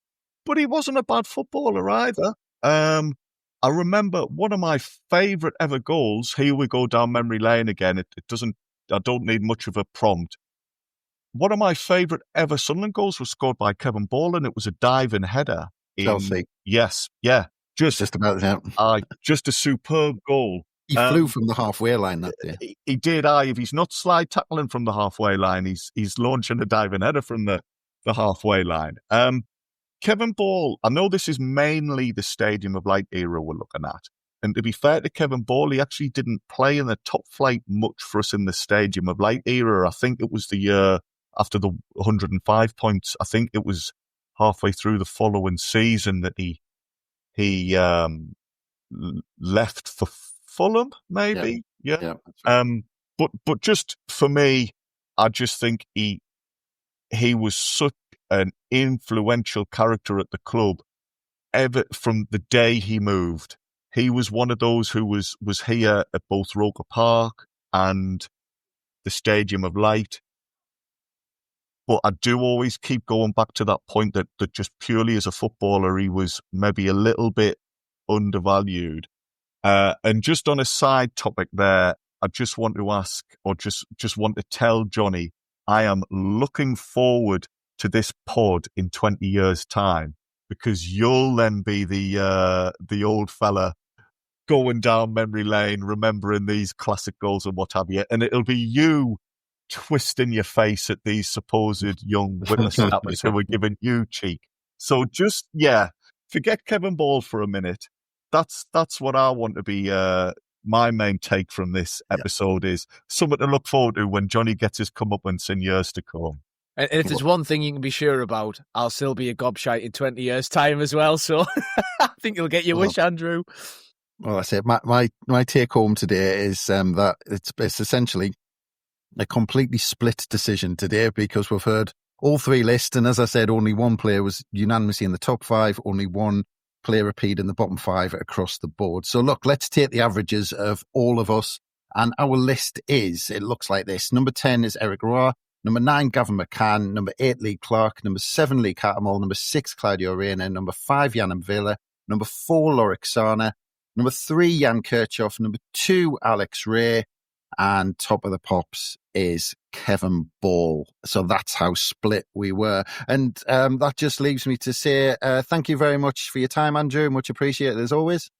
But he wasn't a bad footballer either. I remember one of my favourite ever goals. Here we go down memory lane again. I don't need much of a prompt. One of my favourite ever Sunderland goals was scored by Kevin Ball, and it was a diving header. Chelsea. Yes, yeah. Just about that. Just a superb goal. He flew from the halfway line that day. He did. If he's not slide tackling from the halfway line, he's launching a diving header from the halfway line. Kevin Ball, I know this is mainly the Stadium of Light era we're looking at. And to be fair to Kevin Ball, he actually didn't play in the top flight much for us in the Stadium of Light era. I think it was the year after the 105 points. I think it was halfway through the following season that he left for Fulham, maybe. Yeah. But just for me, I just think he was such an influential character at the club ever from the day he moved. He was one of those who was here at both Roker Park and the Stadium of Light. But I do always keep going back to that point that just purely as a footballer, he was maybe a little bit undervalued. And just on a side topic there, I just want to ask, or just want to tell Jonny, I am looking forward to this pod in 20 years' time, because you'll then be the old fella going down memory lane, remembering these classic goals and what have you, and it'll be you twisting your face at these supposed young whippersnappers who are giving you cheek. So just, forget Kevin Ball for a minute. That's what I want to be. My main take from this episode is something to look forward to when Jonny gets his comeuppance in years to come. And if there's one thing you can be sure about, I'll still be a gobshite in 20 years' time as well. So I think you'll get your wish, Andrew. Well, I said my take home today is that it's essentially a completely split decision today, because we've heard all three lists, and as I said, only one player was unanimously in the top five, only one player appeared in the bottom five across the board. So look, let's take the averages of all of us, and our list it looks like this. Number 10 is Eric Roy. Number 9, Gavin McCann. Number 8, Lee Clark. Number 7, Lee Cattermole. Number 6, Claudio Reyna. Number 5, Jan Vela. Number 4, Lorik Sana. Number 3, Jan Kirchhoff. Number 2, Alex Ray. And top of the pops is Kevin Ball. So that's how split we were. And that just leaves me to say thank you very much for your time, Andrew. Much appreciated as always.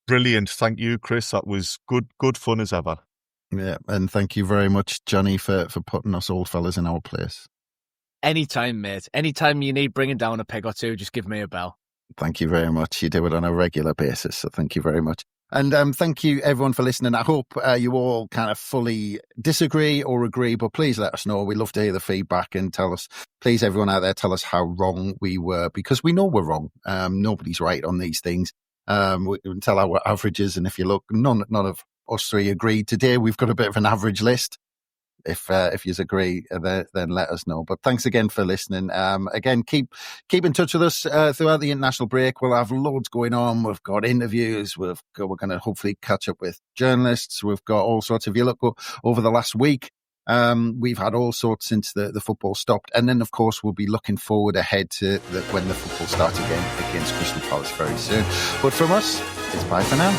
Brilliant. Thank you, Chris. That was good fun as ever. Yeah, and thank you very much, Jonny, for putting us old fellas in our place. Anytime, mate. Anytime you need bringing down a peg or two, just give me a bell. Thank you very much. You do it on a regular basis, so thank you very much. And thank you, everyone, for listening. I hope you all kind of fully disagree or agree, but please let us know. We love to hear the feedback and tell us, please, everyone out there, tell us how wrong we were, because we know we're wrong. Nobody's right on these things. We can tell our averages, and if you look, none of us three agreed today. We've got a bit of an average list. If you agree, then let us know. But thanks again for listening. Again, keep in touch with us throughout the international break. We'll have loads going on. We've got interviews. We're going to hopefully catch up with journalists. We've got all sorts. If you look over the last week, we've had all sorts since the football stopped. And then, of course, we'll be looking forward ahead to when the football starts again against Crystal Palace very soon. But from us, it's bye for now.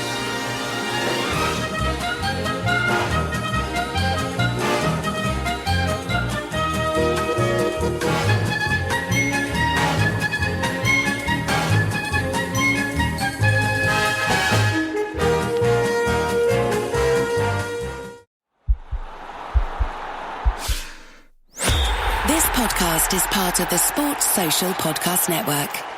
This podcast is part of the Sports Social Podcast Network.